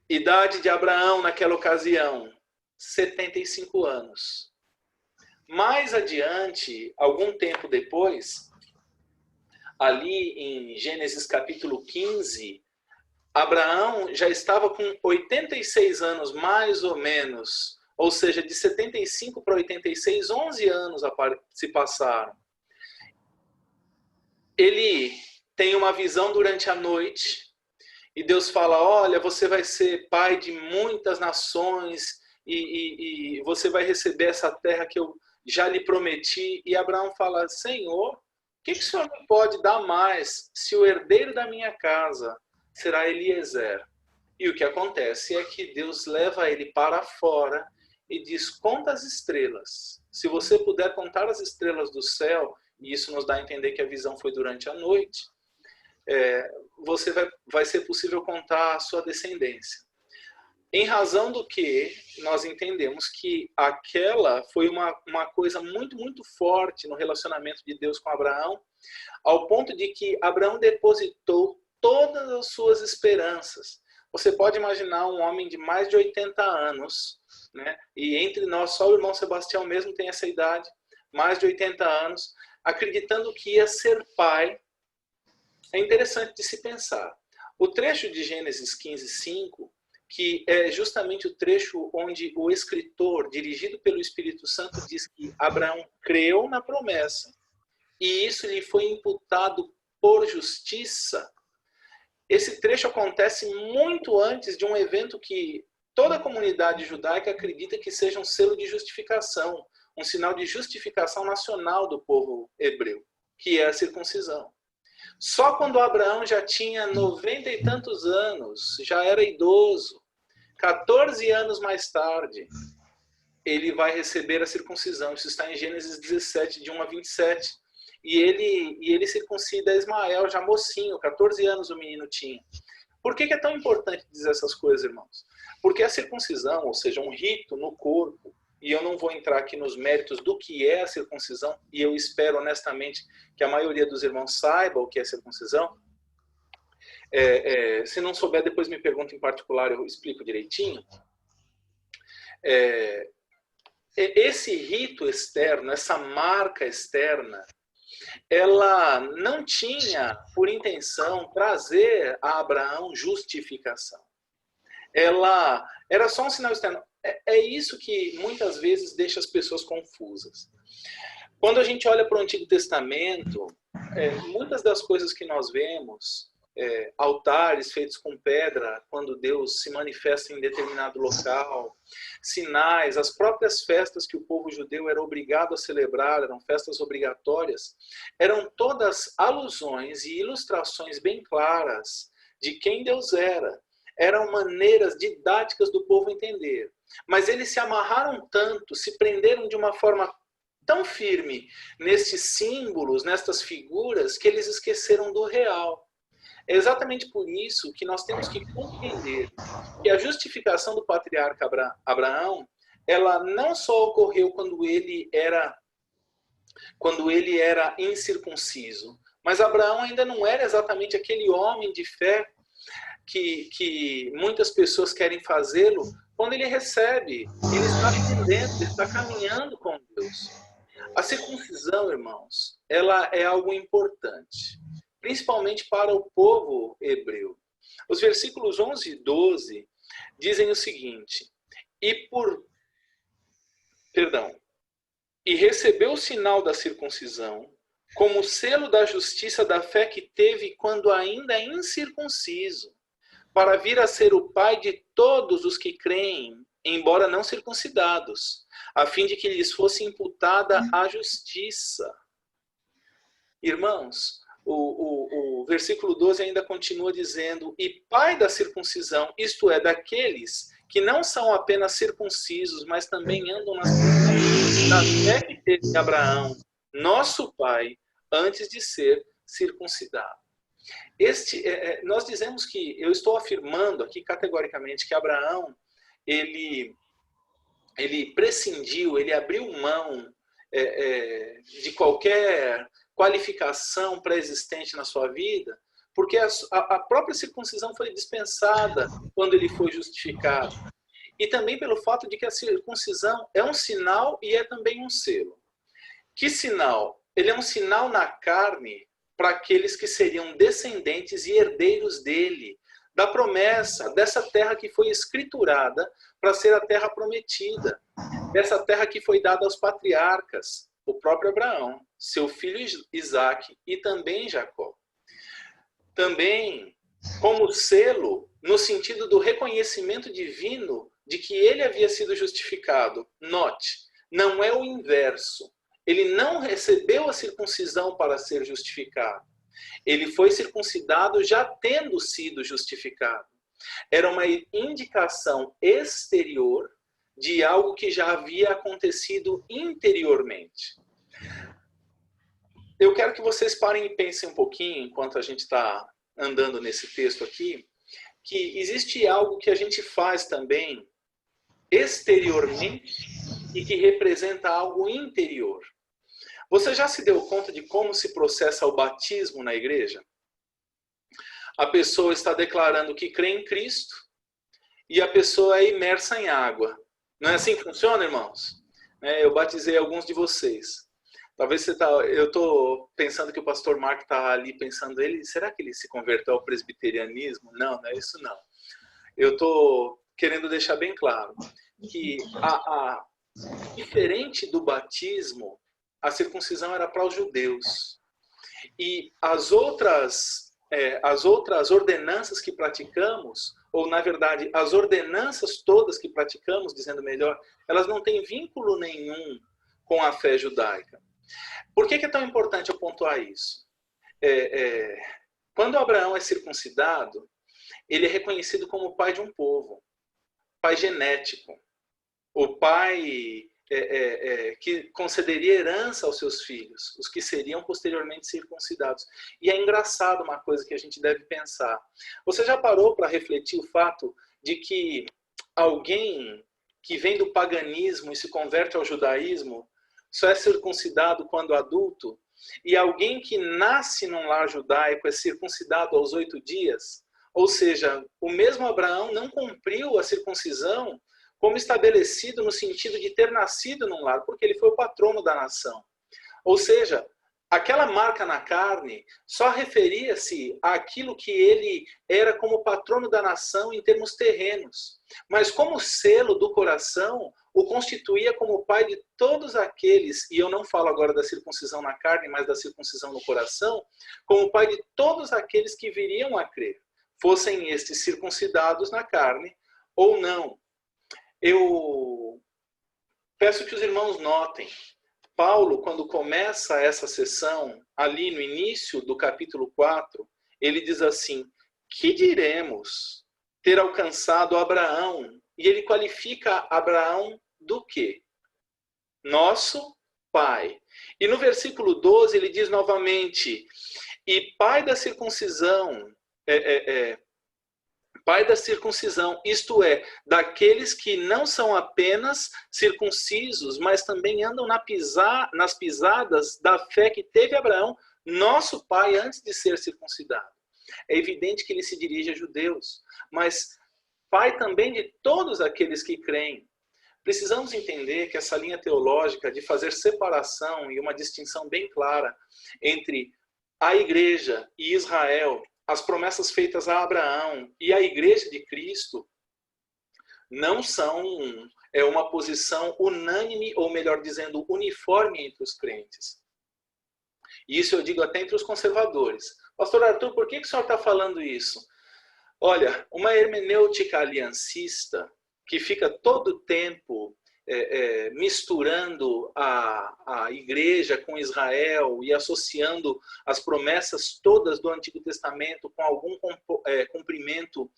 Idade de Abraão naquela ocasião, 75 anos. Mais adiante, algum tempo depois, ali em Gênesis capítulo 15, Abraão já estava com 86 anos, mais ou menos. Ou seja, de 75 para 86, 11 anos se passaram. Ele tem uma visão durante a noite e Deus fala: olha, você vai ser pai de muitas nações e você vai receber essa terra que eu já lhe prometi. E Abraão fala: Senhor, o que o Senhor me pode dar mais se o herdeiro da minha casa será Eliezer? E o que acontece é que Deus leva ele para fora e diz: conta as estrelas. Se você puder contar as estrelas do céu, e isso nos dá a entender que a visão foi durante a noite, você vai ser possível contar a sua descendência. Em razão do que nós entendemos que aquela foi uma coisa muito, muito forte no relacionamento de Deus com Abraão, ao ponto de que Abraão depositou todas as suas esperanças. Você pode imaginar um homem de mais de 80 anos, né? E entre nós só o irmão Sebastião mesmo tem essa idade, mais de 80 anos, acreditando que ia ser pai. É interessante de se pensar. O trecho de Gênesis 15:5, que é justamente o trecho onde o escritor, dirigido pelo Espírito Santo, diz que Abraão creu na promessa e isso lhe foi imputado por justiça. Esse trecho acontece muito antes de um evento que toda a comunidade judaica acredita que seja um selo de justificação, um sinal de justificação nacional do povo hebreu, que é a circuncisão. Só quando Abraão já tinha 90 e tantos anos, já era idoso, 14 anos mais tarde, ele vai receber a circuncisão. Isso está em Gênesis 17, de 1 a 27. e ele circuncida Ismael, já mocinho, 14 anos o menino tinha. Por que é tão importante dizer essas coisas, irmãos? Porque a circuncisão, ou seja, um rito no corpo, e eu não vou entrar aqui nos méritos do que é a circuncisão, e eu espero honestamente que a maioria dos irmãos saiba o que é circuncisão. Se não souber, depois me pergunta em particular, eu explico direitinho. Esse rito externo, essa marca externa, ela não tinha por intenção trazer a Abraão justificação. Ela era só um sinal externo. É isso que muitas vezes deixa as pessoas confusas. Quando a gente olha para o Antigo Testamento, muitas das coisas que nós vemos, altares feitos com pedra, quando Deus se manifesta em determinado local, sinais, as próprias festas que o povo judeu era obrigado a celebrar, eram festas obrigatórias, eram todas alusões e ilustrações bem claras de quem Deus era. Eram maneiras didáticas do povo entender. Mas eles se amarraram tanto, se prenderam de uma forma tão firme nesses símbolos, nestas figuras, que eles esqueceram do real. É exatamente por isso que nós temos que compreender que a justificação do patriarca Abraão, ela não só ocorreu quando ele era incircunciso, mas Abraão ainda não era exatamente aquele homem de fé que muitas pessoas querem fazê-lo quando ele recebe. Ele está aprendendo, ele está caminhando com Deus. A circuncisão, irmãos, ela é algo importante, principalmente para o povo hebreu. Os versículos 11 e 12 dizem o seguinte: e recebeu o sinal da circuncisão como selo da justiça da fé que teve quando ainda incircunciso, para vir a ser o pai de todos os que creem, embora não circuncidados, a fim de que lhes fosse imputada a justiça. Irmãos, o versículo 12 ainda continua dizendo: e pai da circuncisão, isto é, daqueles que não são apenas circuncisos, mas também andam nas coisas da fé que teve Abraão, nosso pai, antes de ser circuncidado. Nós dizemos que, eu estou afirmando aqui categoricamente que Abraão, ele prescindiu, ele abriu mão de qualquer qualificação pré-existente na sua vida, porque a própria circuncisão foi dispensada quando ele foi justificado. E também pelo fato de que a circuncisão é um sinal e é também um selo. Que sinal? Ele é um sinal na carne para aqueles que seriam descendentes e herdeiros dele, da promessa, dessa terra que foi escriturada para ser a terra prometida, dessa terra que foi dada aos patriarcas, o próprio Abraão, seu filho Isaque e também Jacó. Também como selo, no sentido do reconhecimento divino de que ele havia sido justificado. Note, não é o inverso. Ele não recebeu a circuncisão para ser justificado. Ele foi circuncidado já tendo sido justificado. Era uma indicação exterior de algo que já havia acontecido interiormente. Eu quero que vocês parem e pensem um pouquinho, enquanto a gente está andando nesse texto aqui, que existe algo que a gente faz também exteriormente e que representa algo interior. Você já se deu conta de como se processa o batismo na igreja? A pessoa está declarando que crê em Cristo e a pessoa é imersa em água. Não é assim que funciona, irmãos? Eu batizei alguns de vocês. Talvez eu estou pensando que o pastor Marco está ali pensando, será que ele se converteu ao presbiterianismo? Não, não é isso não. Eu estou querendo deixar bem claro que diferente do batismo, a circuncisão era para os judeus. E as outras ordenanças que praticamos, ou na verdade, as ordenanças todas que praticamos, dizendo melhor, elas não têm vínculo nenhum com a fé judaica. Por que é tão importante eu pontuar isso? Quando Abraão é circuncidado, ele é reconhecido como o pai de um povo, pai genético, o pai que concederia herança aos seus filhos, os que seriam posteriormente circuncidados. E é engraçado uma coisa que a gente deve pensar. Você já parou para refletir o fato de que alguém que vem do paganismo e se converte ao judaísmo só é circuncidado quando adulto, e alguém que nasce num lar judaico é circuncidado aos 8 dias? Ou seja, o mesmo Abraão não cumpriu a circuncisão como estabelecido no sentido de ter nascido num lar, porque ele foi o patrono da nação. Ou seja, aquela marca na carne só referia-se àquilo que ele era como patrono da nação em termos terrenos. Mas como selo do coração, o constituía como pai de todos aqueles, e eu não falo agora da circuncisão na carne, mas da circuncisão no coração, como pai de todos aqueles que viriam a crer, fossem estes circuncidados na carne ou não. Eu peço que os irmãos notem, Paulo, quando começa essa sessão, ali no início do capítulo 4, ele diz assim: que diremos ter alcançado Abraão? E ele qualifica Abraão do quê? Nosso pai. E no versículo 12 ele diz novamente: e pai da circuncisão, pai da circuncisão, isto é, daqueles que não são apenas circuncisos, mas também andam nas pisadas da fé que teve Abraão, nosso pai, antes de ser circuncidado. É evidente que ele se dirige a judeus, mas pai também de todos aqueles que creem. Precisamos entender que essa linha teológica de fazer separação e uma distinção bem clara entre a igreja e Israel, as promessas feitas a Abraão e a igreja de Cristo, não são uma posição unânime, ou melhor dizendo, uniforme entre os crentes. E isso eu digo até entre os conservadores. Pastor Arthur, por que o senhor está falando isso? Olha, uma hermenêutica aliancista que fica todo o tempo misturando a igreja com Israel e associando as promessas todas do Antigo Testamento com algum cumprimento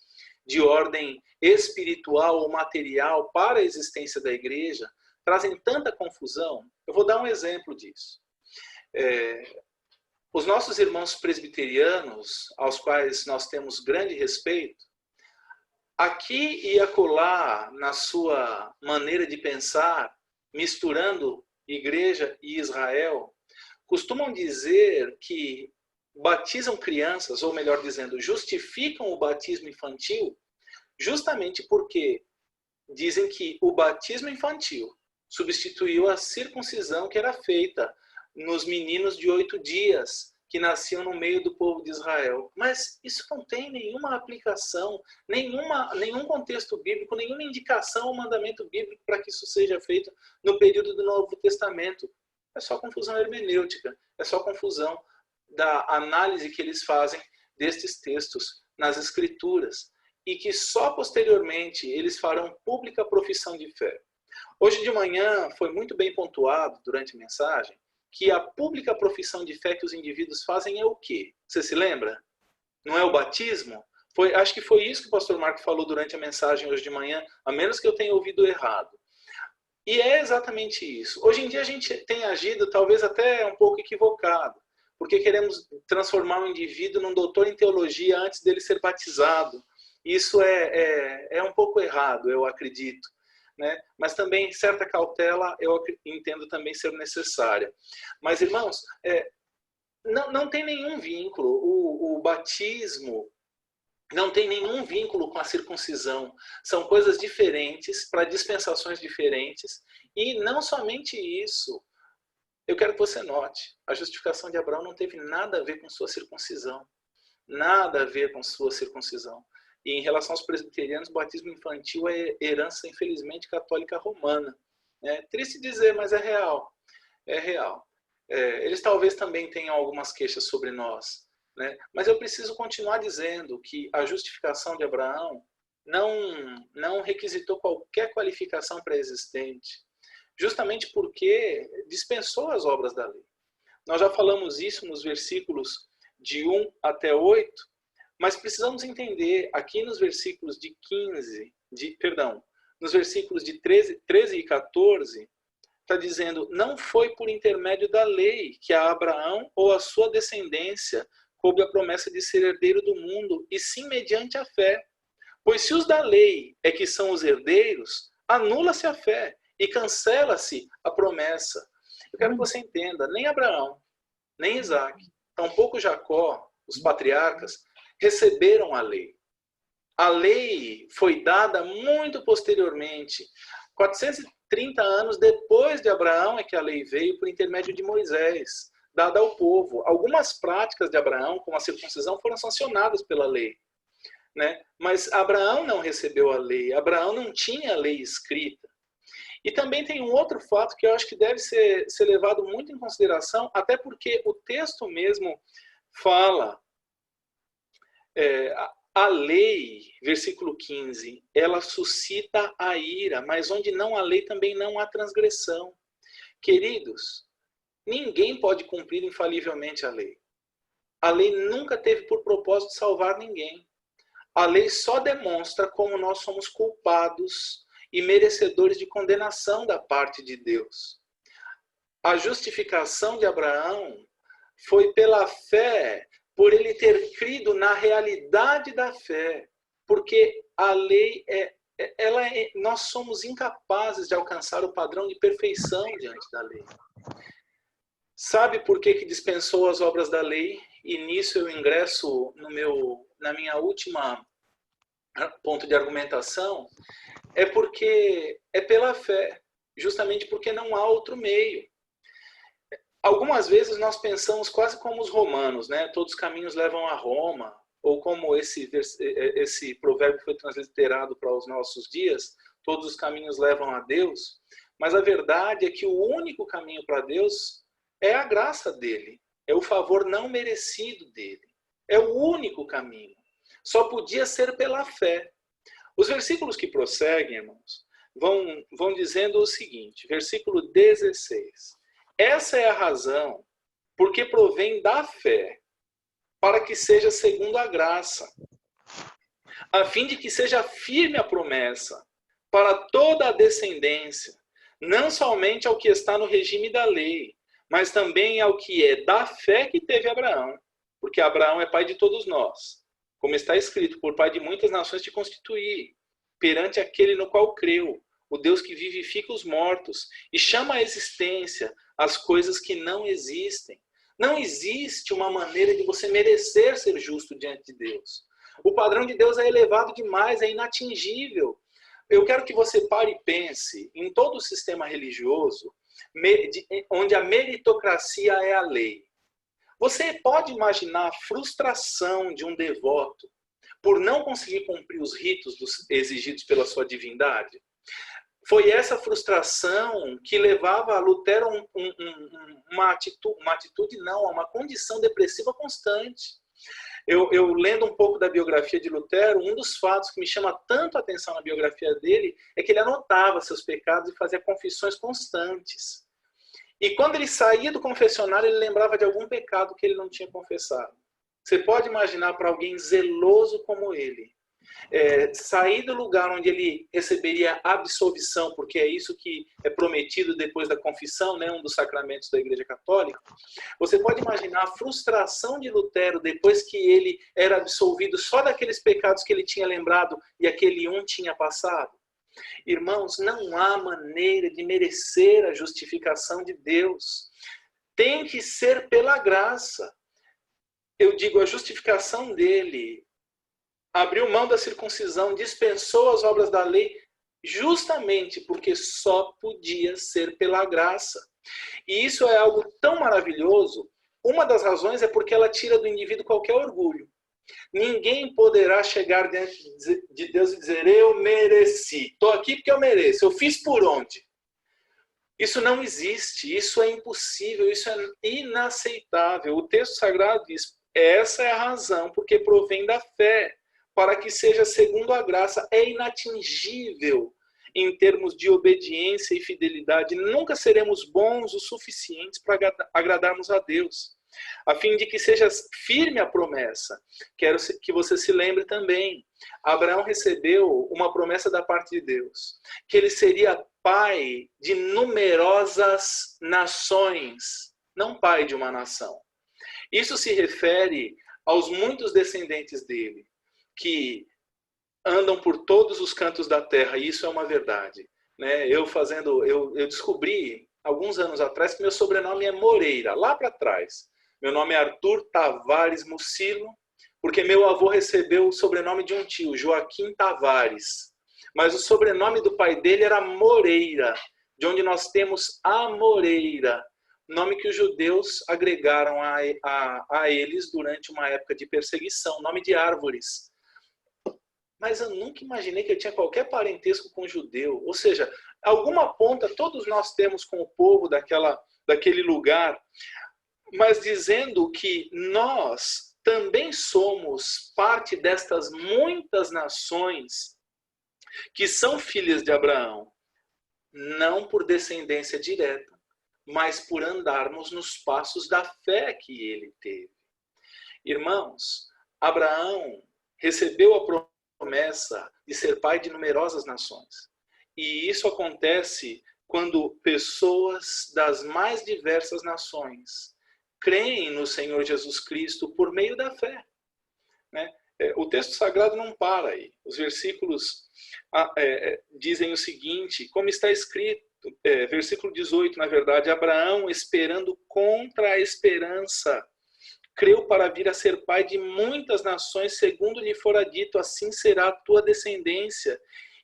de ordem espiritual ou material para a existência da igreja, trazem tanta confusão. Eu vou dar um exemplo disso. Os nossos irmãos presbiterianos, aos quais nós temos grande respeito, aqui e acolá, na sua maneira de pensar, misturando igreja e Israel, costumam dizer que batizam crianças, ou melhor dizendo, justificam o batismo infantil, justamente porque dizem que o batismo infantil substituiu a circuncisão que era feita nos meninos de 8 dias, que nasciam no meio do povo de Israel. Mas isso não tem nenhuma aplicação, nenhum contexto bíblico, nenhuma indicação ou mandamento bíblico para que isso seja feito no período do Novo Testamento. É só confusão hermenêutica, é só confusão da análise que eles fazem destes textos nas Escrituras, e que só posteriormente eles farão pública profissão de fé. Hoje de manhã foi muito bem pontuado durante a mensagem que a pública profissão de fé que os indivíduos fazem é o quê? Você se lembra? Não é o batismo? Acho que foi isso que o pastor Marco falou durante a mensagem hoje de manhã, a menos que eu tenha ouvido errado. E é exatamente isso. Hoje em dia a gente tem agido talvez até um pouco equivocado, porque queremos transformar o indivíduo num doutor em teologia antes dele ser batizado. Isso é um pouco errado, eu acredito. Né? Mas também certa cautela eu entendo também ser necessária. Mas, irmãos, não tem nenhum vínculo. O batismo não tem nenhum vínculo com a circuncisão. São coisas diferentes, para dispensações diferentes. E não somente isso. Eu quero que você note, a justificação de Abraão não teve nada a ver com sua circuncisão. Nada a ver com sua circuncisão. E em relação aos presbiterianos, o batismo infantil é herança, infelizmente, católica romana. É triste dizer, mas é real. É real. Eles talvez também tenham algumas queixas sobre nós. Né? Mas eu preciso continuar dizendo que a justificação de Abraão não requisitou qualquer qualificação pré-existente, justamente porque dispensou as obras da lei. Nós já falamos isso nos versículos de 1 até 8, mas precisamos entender aqui nos versículos de nos versículos de 13 e 14, está dizendo, não foi por intermédio da lei que a Abraão ou a sua descendência coube a promessa de ser herdeiro do mundo, e sim mediante a fé. Pois se os da lei é que são os herdeiros, anula-se a fé e cancela-se a promessa. Eu quero que você entenda, nem Abraão, nem Isaac, tampouco Jacó, os patriarcas, receberam a lei. A lei foi dada muito posteriormente. 430 anos depois de Abraão é que a lei veio por intermédio de Moisés, dada ao povo. Algumas práticas de Abraão, como a circuncisão, foram sancionadas pela lei, né? Mas Abraão não recebeu a lei. Abraão não tinha a lei escrita. E também tem um outro fato que eu acho que deve ser levado muito em consideração, até porque o texto mesmo fala, a lei, versículo 15, ela suscita a ira, mas onde não há lei também não há transgressão. Queridos, ninguém pode cumprir infalivelmente a lei. A lei nunca teve por propósito salvar ninguém. A lei só demonstra como nós somos culpados e merecedores de condenação da parte de Deus. A justificação de Abraão foi pela fé, por ele ter crido na realidade da fé, porque a lei nós somos incapazes de alcançar o padrão de perfeição diante da lei. Sabe por que dispensou as obras da lei? E nisso eu ingresso na minha última ponto de argumentação. É porque é pela fé, justamente porque não há outro meio. Algumas vezes nós pensamos quase como os romanos, né? Todos os caminhos levam a Roma, ou como esse provérbio que foi transliterado para os nossos dias, todos os caminhos levam a Deus. Mas a verdade é que o único caminho para Deus é a graça dele, é o favor não merecido dele. É o único caminho. Só podia ser pela fé. Os versículos que prosseguem, irmãos, vão dizendo o seguinte, versículo 16. Essa é a razão porque provém da fé, para que seja segundo a graça, a fim de que seja firme a promessa para toda a descendência, não somente ao que está no regime da lei, mas também ao que é da fé que teve Abraão, porque Abraão é pai de todos nós. Como está escrito, por pai de muitas nações te constituí, perante aquele no qual creu, o Deus que vivifica os mortos e chama à existência as coisas que não existem. Não existe uma maneira de você merecer ser justo diante de Deus. O padrão de Deus é elevado demais, é inatingível. Eu quero que você pare e pense em todo o sistema religioso, onde a meritocracia é a lei. Você pode imaginar a frustração de um devoto por não conseguir cumprir os ritos exigidos pela sua divindade? Foi essa frustração que levava a Lutero a uma condição depressiva constante. Eu lendo um pouco da biografia de Lutero, um dos fatos que me chama tanto a atenção na biografia dele é que ele anotava seus pecados e fazia confissões constantes. E quando ele saía do confessionário, ele lembrava de algum pecado que ele não tinha confessado. Você pode imaginar para alguém zeloso como ele, sair do lugar onde ele receberia absolvição, porque é isso que é prometido depois da confissão, né, um dos sacramentos da Igreja Católica. Você pode imaginar a frustração de Lutero depois que ele era absolvido só daqueles pecados que ele tinha lembrado e aquele tinha passado? Irmãos, não há maneira de merecer a justificação de Deus. Tem que ser pela graça. Eu digo, a justificação dele abriu mão da circuncisão, dispensou as obras da lei, justamente porque só podia ser pela graça. E isso é algo tão maravilhoso. Uma das razões é porque ela tira do indivíduo qualquer orgulho. Ninguém poderá chegar diante de Deus e dizer, eu mereci, estou aqui porque eu mereço, eu fiz por onde? Isso não existe, isso é impossível, isso é inaceitável. O texto sagrado diz, essa é a razão porque provém da fé, para que seja segundo a graça. É inatingível em termos de obediência e fidelidade. Nunca seremos bons o suficientes para agradarmos a Deus. A fim de que seja firme a promessa. Quero que você se lembre também. Abraão recebeu uma promessa da parte de Deus, que ele seria pai de numerosas nações, não pai de uma nação. Isso se refere aos muitos descendentes dele, que andam por todos os cantos da terra, e isso é uma verdade. Né? Eu descobri, alguns anos atrás, que meu sobrenome é Moreira, lá para trás. Meu nome é Arthur Tavares Mucilo, porque meu avô recebeu o sobrenome de um tio, Joaquim Tavares. Mas o sobrenome do pai dele era Moreira, de onde nós temos a Moreira, nome que os judeus agregaram a eles durante uma época de perseguição, nome de árvores. Mas eu nunca imaginei que eu tinha qualquer parentesco com judeu. Ou seja, alguma ponta todos nós temos com o povo daquele lugar, mas dizendo que nós também somos parte destas muitas nações que são filhas de Abraão, não por descendência direta, mas por andarmos nos passos da fé que ele teve. Irmãos, Abraão recebeu a promessa de ser pai de numerosas nações. E isso acontece quando pessoas das mais diversas nações creem no Senhor Jesus Cristo por meio da fé. Né? O texto sagrado não para aí. Os versículos dizem o seguinte, como está escrito, versículo 18, na verdade, Abraão, esperando contra a esperança, creu para vir a ser pai de muitas nações, segundo lhe fora dito, assim será a tua descendência.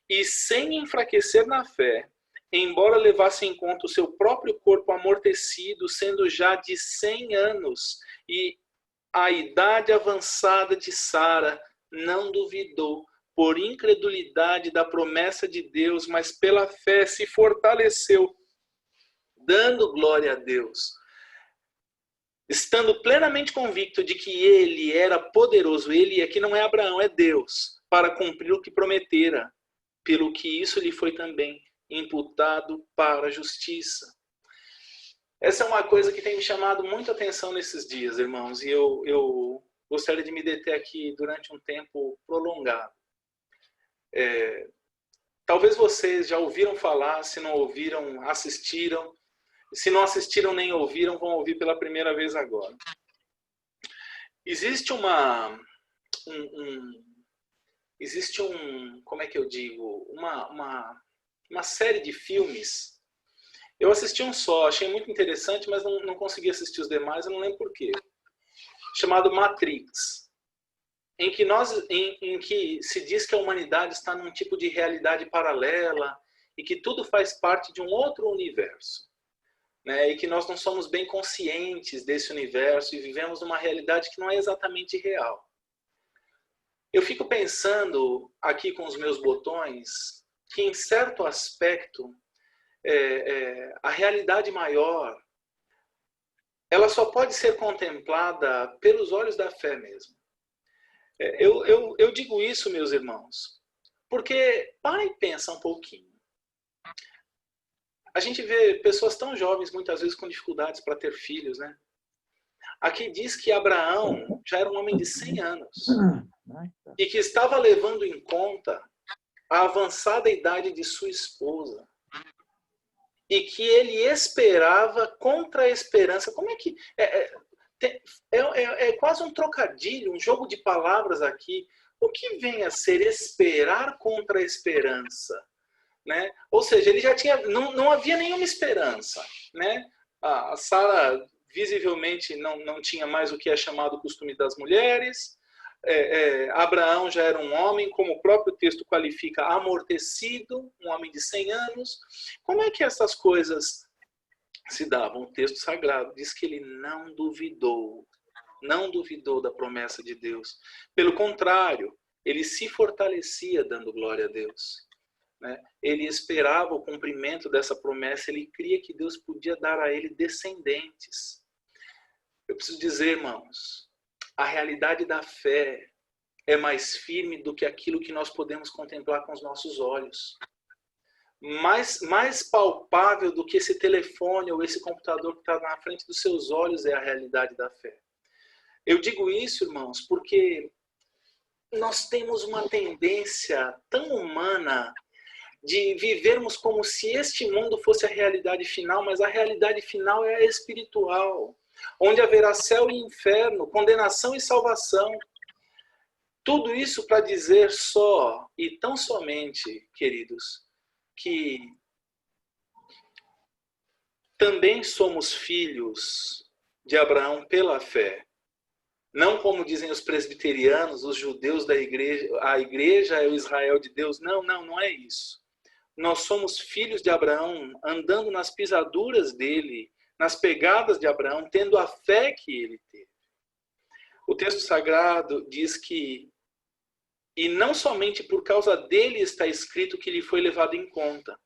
E sem enfraquecer na fé, embora levasse em conta o seu próprio corpo amortecido, sendo já de 100 anos, e a idade avançada de Sara, não duvidou, por incredulidade da promessa de Deus, mas pela fé se fortaleceu, dando glória a Deus. Estando plenamente convicto de que ele era poderoso, ele aqui não é Abraão, é Deus, para cumprir o que prometera, pelo que isso lhe foi também imputado para a justiça. Essa é uma coisa que tem me chamado muita atenção nesses dias, irmãos, e eu gostaria de me deter aqui durante um tempo prolongado. Talvez vocês já ouviram falar, se não ouviram, assistiram. Se não assistiram nem ouviram, vão ouvir pela primeira vez agora. Existe como é que eu digo, uma série de filmes. Eu assisti um só, achei muito interessante, mas não consegui assistir os demais, eu não lembro por quê. Chamado Matrix, em que se diz que a humanidade está num tipo de realidade paralela e que tudo faz parte de um outro universo. Né, e que nós não somos bem conscientes desse universo e vivemos numa realidade que não é exatamente real. Eu fico pensando aqui com os meus botões que, em certo aspecto, a realidade maior ela só pode ser contemplada pelos olhos da fé mesmo. Eu digo isso, meus irmãos, porque para e pensa um pouquinho. A gente vê pessoas tão jovens, muitas vezes com dificuldades para ter filhos, né? Aqui diz que Abraão já era um homem de 100 anos e que estava levando em conta a avançada idade de sua esposa e que ele esperava contra a esperança. Como é que... É quase um trocadilho, um jogo de palavras aqui. O que vem a ser esperar contra a esperança? Né? Ou seja, ele já tinha, não havia nenhuma esperança. Né? A Sara visivelmente não tinha mais o que é chamado o costume das mulheres. Abraão já era um homem, como o próprio texto qualifica, amortecido, um homem de 100 anos. Como é que essas coisas se davam? O texto sagrado diz que ele não duvidou da promessa de Deus. Pelo contrário, ele se fortalecia dando glória a Deus. Né? Ele esperava o cumprimento dessa promessa, ele cria que Deus podia dar a ele descendentes. Eu preciso dizer, irmãos, a realidade da fé é mais firme do que aquilo que nós podemos contemplar com os nossos olhos. Mais palpável do que esse telefone ou esse computador que está na frente dos seus olhos é a realidade da fé. Eu digo isso, irmãos, porque nós temos uma tendência tão humana de vivermos como se este mundo fosse a realidade final, mas a realidade final é a espiritual, onde haverá céu e inferno, condenação e salvação. Tudo isso para dizer só e tão somente, queridos, que também somos filhos de Abraão pela fé. Não como dizem os presbiterianos, os judeus da igreja, a igreja é o Israel de Deus. Não, não é isso. Nós somos filhos de Abraão, andando nas pisaduras dele, nas pegadas de Abraão, tendo a fé que ele teve. O texto sagrado diz que, e não somente por causa dele está escrito que lhe foi levado em conta,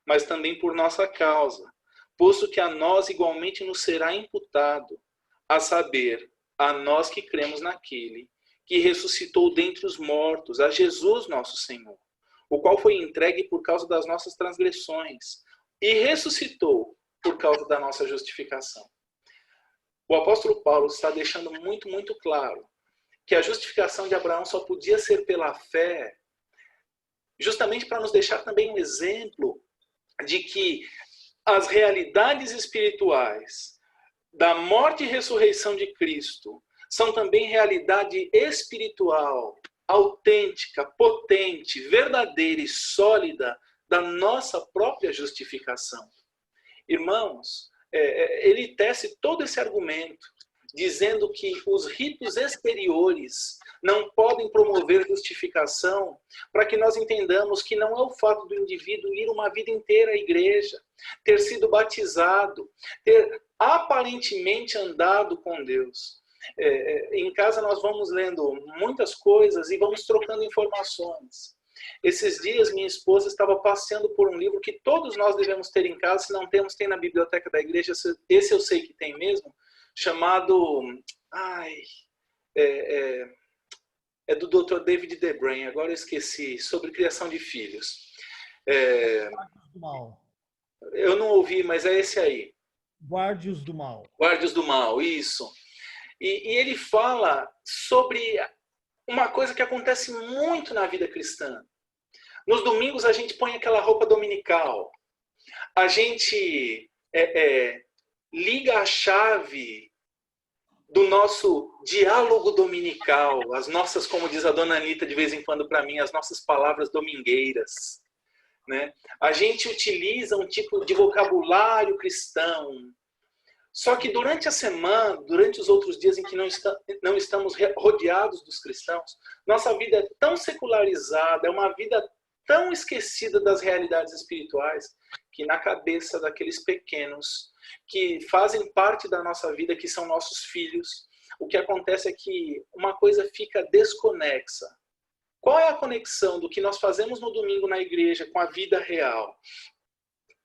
mas também por nossa causa, posto que a nós igualmente nos será imputado, a saber, a nós que cremos naquele que ressuscitou dentre os mortos, a Jesus nosso Senhor, o qual foi entregue por causa das nossas transgressões e ressuscitou por causa da nossa justificação. O apóstolo Paulo está deixando muito claro que a justificação de Abraão só podia ser pela fé, justamente para nos deixar também um exemplo de que as realidades espirituais da morte e ressurreição de Cristo são também realidade espiritual, autêntica, potente, verdadeira e sólida da nossa própria justificação. Irmãos, ele tece todo esse argumento, dizendo que os ritos exteriores não podem promover justificação, para que nós entendamos que não é o fato do indivíduo ir uma vida inteira à igreja, ter sido batizado, ter aparentemente andado com Deus. Em casa nós vamos lendo muitas coisas e vamos trocando informações. Esses dias minha esposa estava passeando por um livro que todos nós devemos ter em casa, se não temos, tem na biblioteca da igreja, esse eu sei que tem mesmo, chamado, é do Dr. David DeBrain, agora eu esqueci, sobre criação de filhos. Guarde-os do Mal. Eu não ouvi, mas é esse aí. Guarde-os do Mal. Guarde-os do Mal, isso. E ele fala sobre uma coisa que acontece muito na vida cristã. Nos domingos a gente põe aquela roupa dominical. A gente liga a chave do nosso diálogo dominical, as nossas, como diz a dona Anitta de vez em quando para mim, as nossas palavras domingueiras, né? A gente utiliza um tipo de vocabulário cristão. Só que durante a semana, durante os outros dias em que não estamos rodeados dos cristãos, nossa vida é tão secularizada, é uma vida tão esquecida das realidades espirituais, que na cabeça daqueles pequenos que fazem parte da nossa vida, que são nossos filhos, o que acontece é que uma coisa fica desconexa. Qual é a conexão do que nós fazemos no domingo na igreja com a vida real?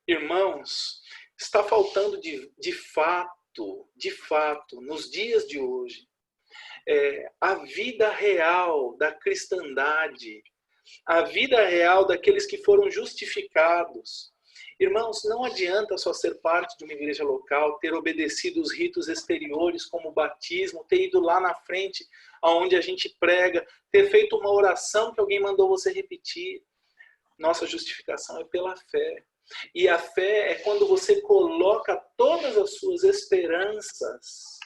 Irmãos, está faltando de fato, nos dias de hoje, a vida real da cristandade, a vida real daqueles que foram justificados. Irmãos, não adianta só ser parte de uma igreja local, ter obedecido os ritos exteriores como o batismo, ter ido lá na frente onde a gente prega, ter feito uma oração que alguém mandou você repetir. Nossa justificação é pela fé. E a fé é quando você coloca todas as suas esperanças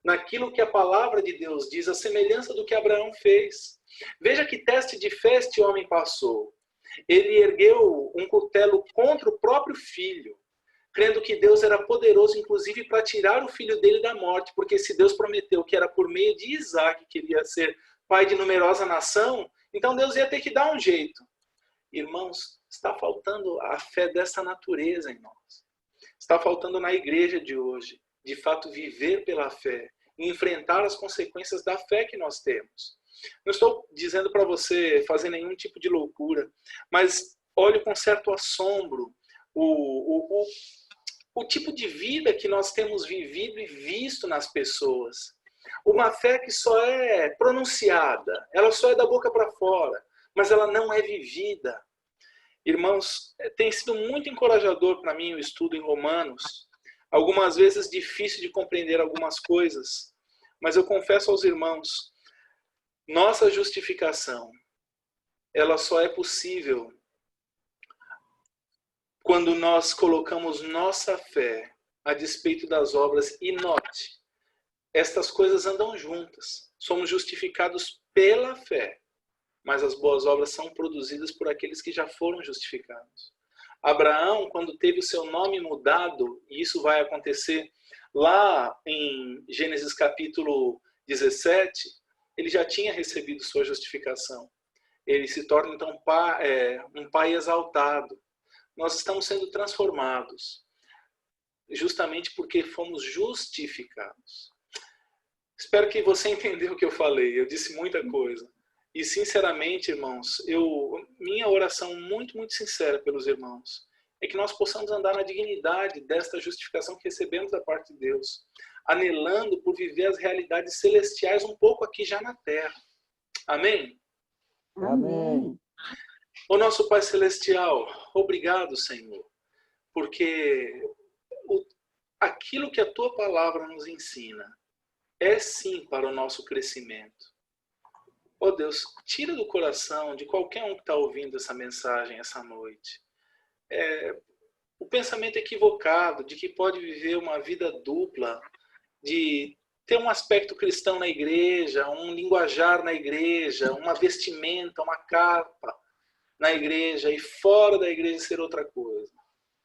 naquilo que a palavra de Deus diz, a semelhança do que Abraão fez. Veja que teste de fé este homem passou. Ele ergueu um cutelo contra o próprio filho, crendo que Deus era poderoso, inclusive, para tirar o filho dele da morte, porque se Deus prometeu que era por meio de Isaac que ele ia ser pai de numerosa nação, então Deus ia ter que dar um jeito. Irmãos, está faltando a fé dessa natureza em nós. Está faltando na igreja de hoje, de fato, viver pela fé e enfrentar as consequências da fé que nós temos. Não estou dizendo para você fazer nenhum tipo de loucura, mas olhe com certo assombro o tipo de vida que nós temos vivido e visto nas pessoas. Uma fé que só é pronunciada, ela só é da boca para fora, mas ela não é vivida. Irmãos, tem sido muito encorajador para mim o estudo em Romanos. Algumas vezes difícil de compreender algumas coisas, mas eu confesso aos irmãos, nossa justificação, ela só é possível quando nós colocamos nossa fé a despeito das obras. E note, estas coisas andam juntas. Somos justificados pela fé, mas as boas obras são produzidas por aqueles que já foram justificados. Abraão, quando teve o seu nome mudado, e isso vai acontecer lá em Gênesis capítulo 17, ele já tinha recebido sua justificação. Ele se torna então um pai exaltado. Nós estamos sendo transformados, justamente porque fomos justificados. Espero que você entendeu o que eu falei. Eu disse muita coisa. E, sinceramente, irmãos, minha oração muito, muito sincera pelos irmãos é que nós possamos andar na dignidade desta justificação que recebemos da parte de Deus, anelando por viver as realidades celestiais um pouco aqui já na terra. Amém? Amém. Ô nosso Pai Celestial, obrigado, Senhor, porque aquilo que a Tua Palavra nos ensina é sim para o nosso crescimento. Ó Deus, tira do coração de qualquer um que está ouvindo essa mensagem essa noite o pensamento equivocado de que pode viver uma vida dupla, de ter um aspecto cristão na igreja, um linguajar na igreja, uma vestimenta, uma capa na igreja e fora da igreja ser outra coisa.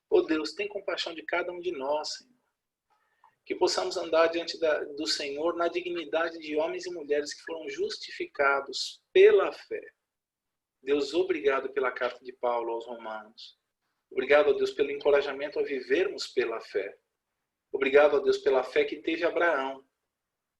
Ó Deus, tem compaixão de cada um de nós, Senhor. Que possamos andar diante do Senhor na dignidade de homens e mulheres que foram justificados pela fé. Deus, obrigado pela carta de Paulo aos Romanos. Obrigado, ó Deus, pelo encorajamento a vivermos pela fé. Obrigado, ó Deus, pela fé que teve Abraão,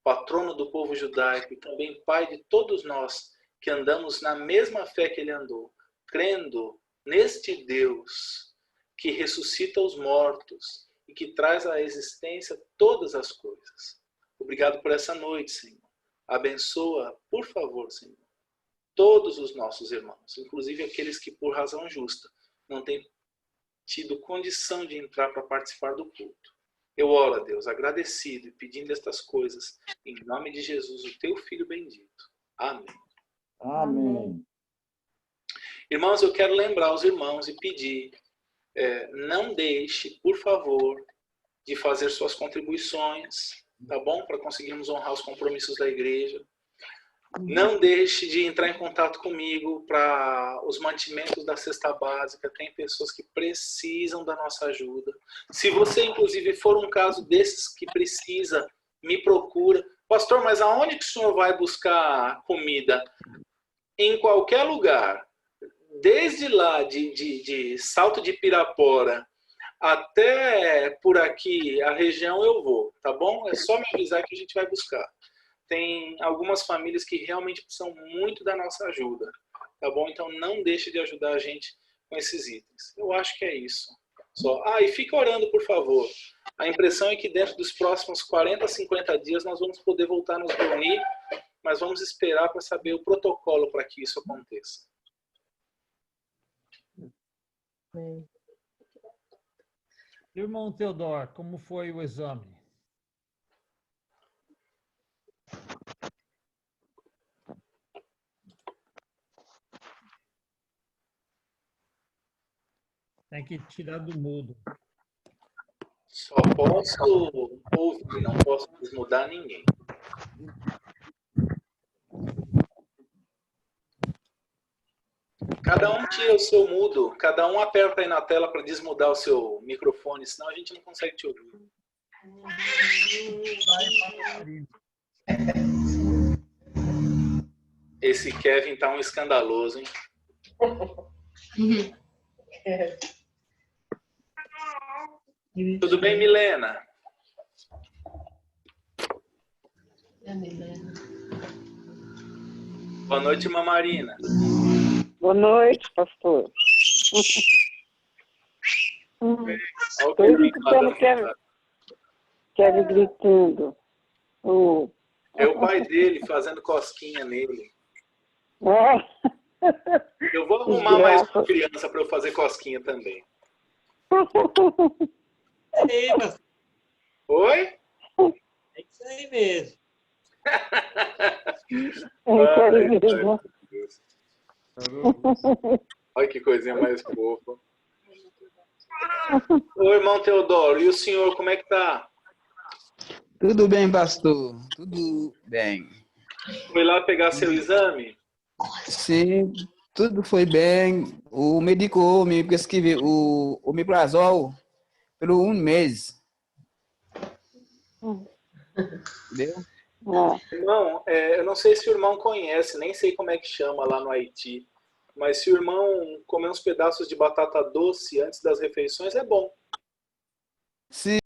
patrono do povo judaico e também pai de todos nós que andamos na mesma fé que ele andou, crendo neste Deus que ressuscita os mortos e que traz à existência todas as coisas. Obrigado por essa noite, Senhor. Abençoa, por favor, Senhor, todos os nossos irmãos, inclusive aqueles que, por razão justa, não têm tido condição de entrar para participar do culto. Eu oro a Deus, agradecido e pedindo estas coisas, em nome de Jesus, o teu Filho bendito. Amém. Amém. Irmãos, eu quero lembrar os irmãos e pedir, não deixe, por favor, de fazer suas contribuições, tá bom? Para conseguirmos honrar os compromissos da igreja. Não deixe de entrar em contato comigo para os mantimentos da cesta básica. Tem pessoas que precisam da nossa ajuda. Se você, inclusive, for um caso desses que precisa, me procura. Pastor, mas aonde que o senhor vai buscar comida? Em qualquer lugar. Desde lá de Salto de Pirapora até por aqui, a região eu vou, tá bom? É só me avisar que a gente vai buscar. Tem algumas famílias que realmente precisam muito da nossa ajuda, tá bom? Então não deixe de ajudar a gente com esses itens. Eu acho que é isso. Só. E fica orando, por favor. A impressão é que dentro dos próximos 40, 50 dias nós vamos poder voltar a nos reunir, mas vamos esperar para saber o protocolo para que isso aconteça. Amém. Irmão Teodoro, como foi o exame? Tem que tirar do mudo. Só posso ouvir, não posso desmudar ninguém. Cada um tira o seu mudo, cada um aperta aí na tela para desmudar o seu microfone, senão a gente não consegue te ouvir. Esse Kevin tá um escandaloso, hein? Tudo bem, Milena? Boa noite, Mamarina. Boa noite, pastor. Estou escutando Kevin gritando. É o pai dele fazendo cosquinha nele. Eu vou arrumar mais uma criança para eu fazer cosquinha também. Oi? É isso aí mesmo. Olha que coisinha mais fofa. Ô, irmão Teodoro, e o senhor, como é que tá? Tudo bem, pastor? Tudo bem. Foi lá pegar seu exame? Sim, tudo foi bem. O médico me prescreveu o omeprazol por um mês. Entendeu? Irmão, eu não sei se o irmão conhece, nem sei como é que chama lá no Haiti, mas se o irmão comer uns pedaços de batata doce antes das refeições, é bom. Sim.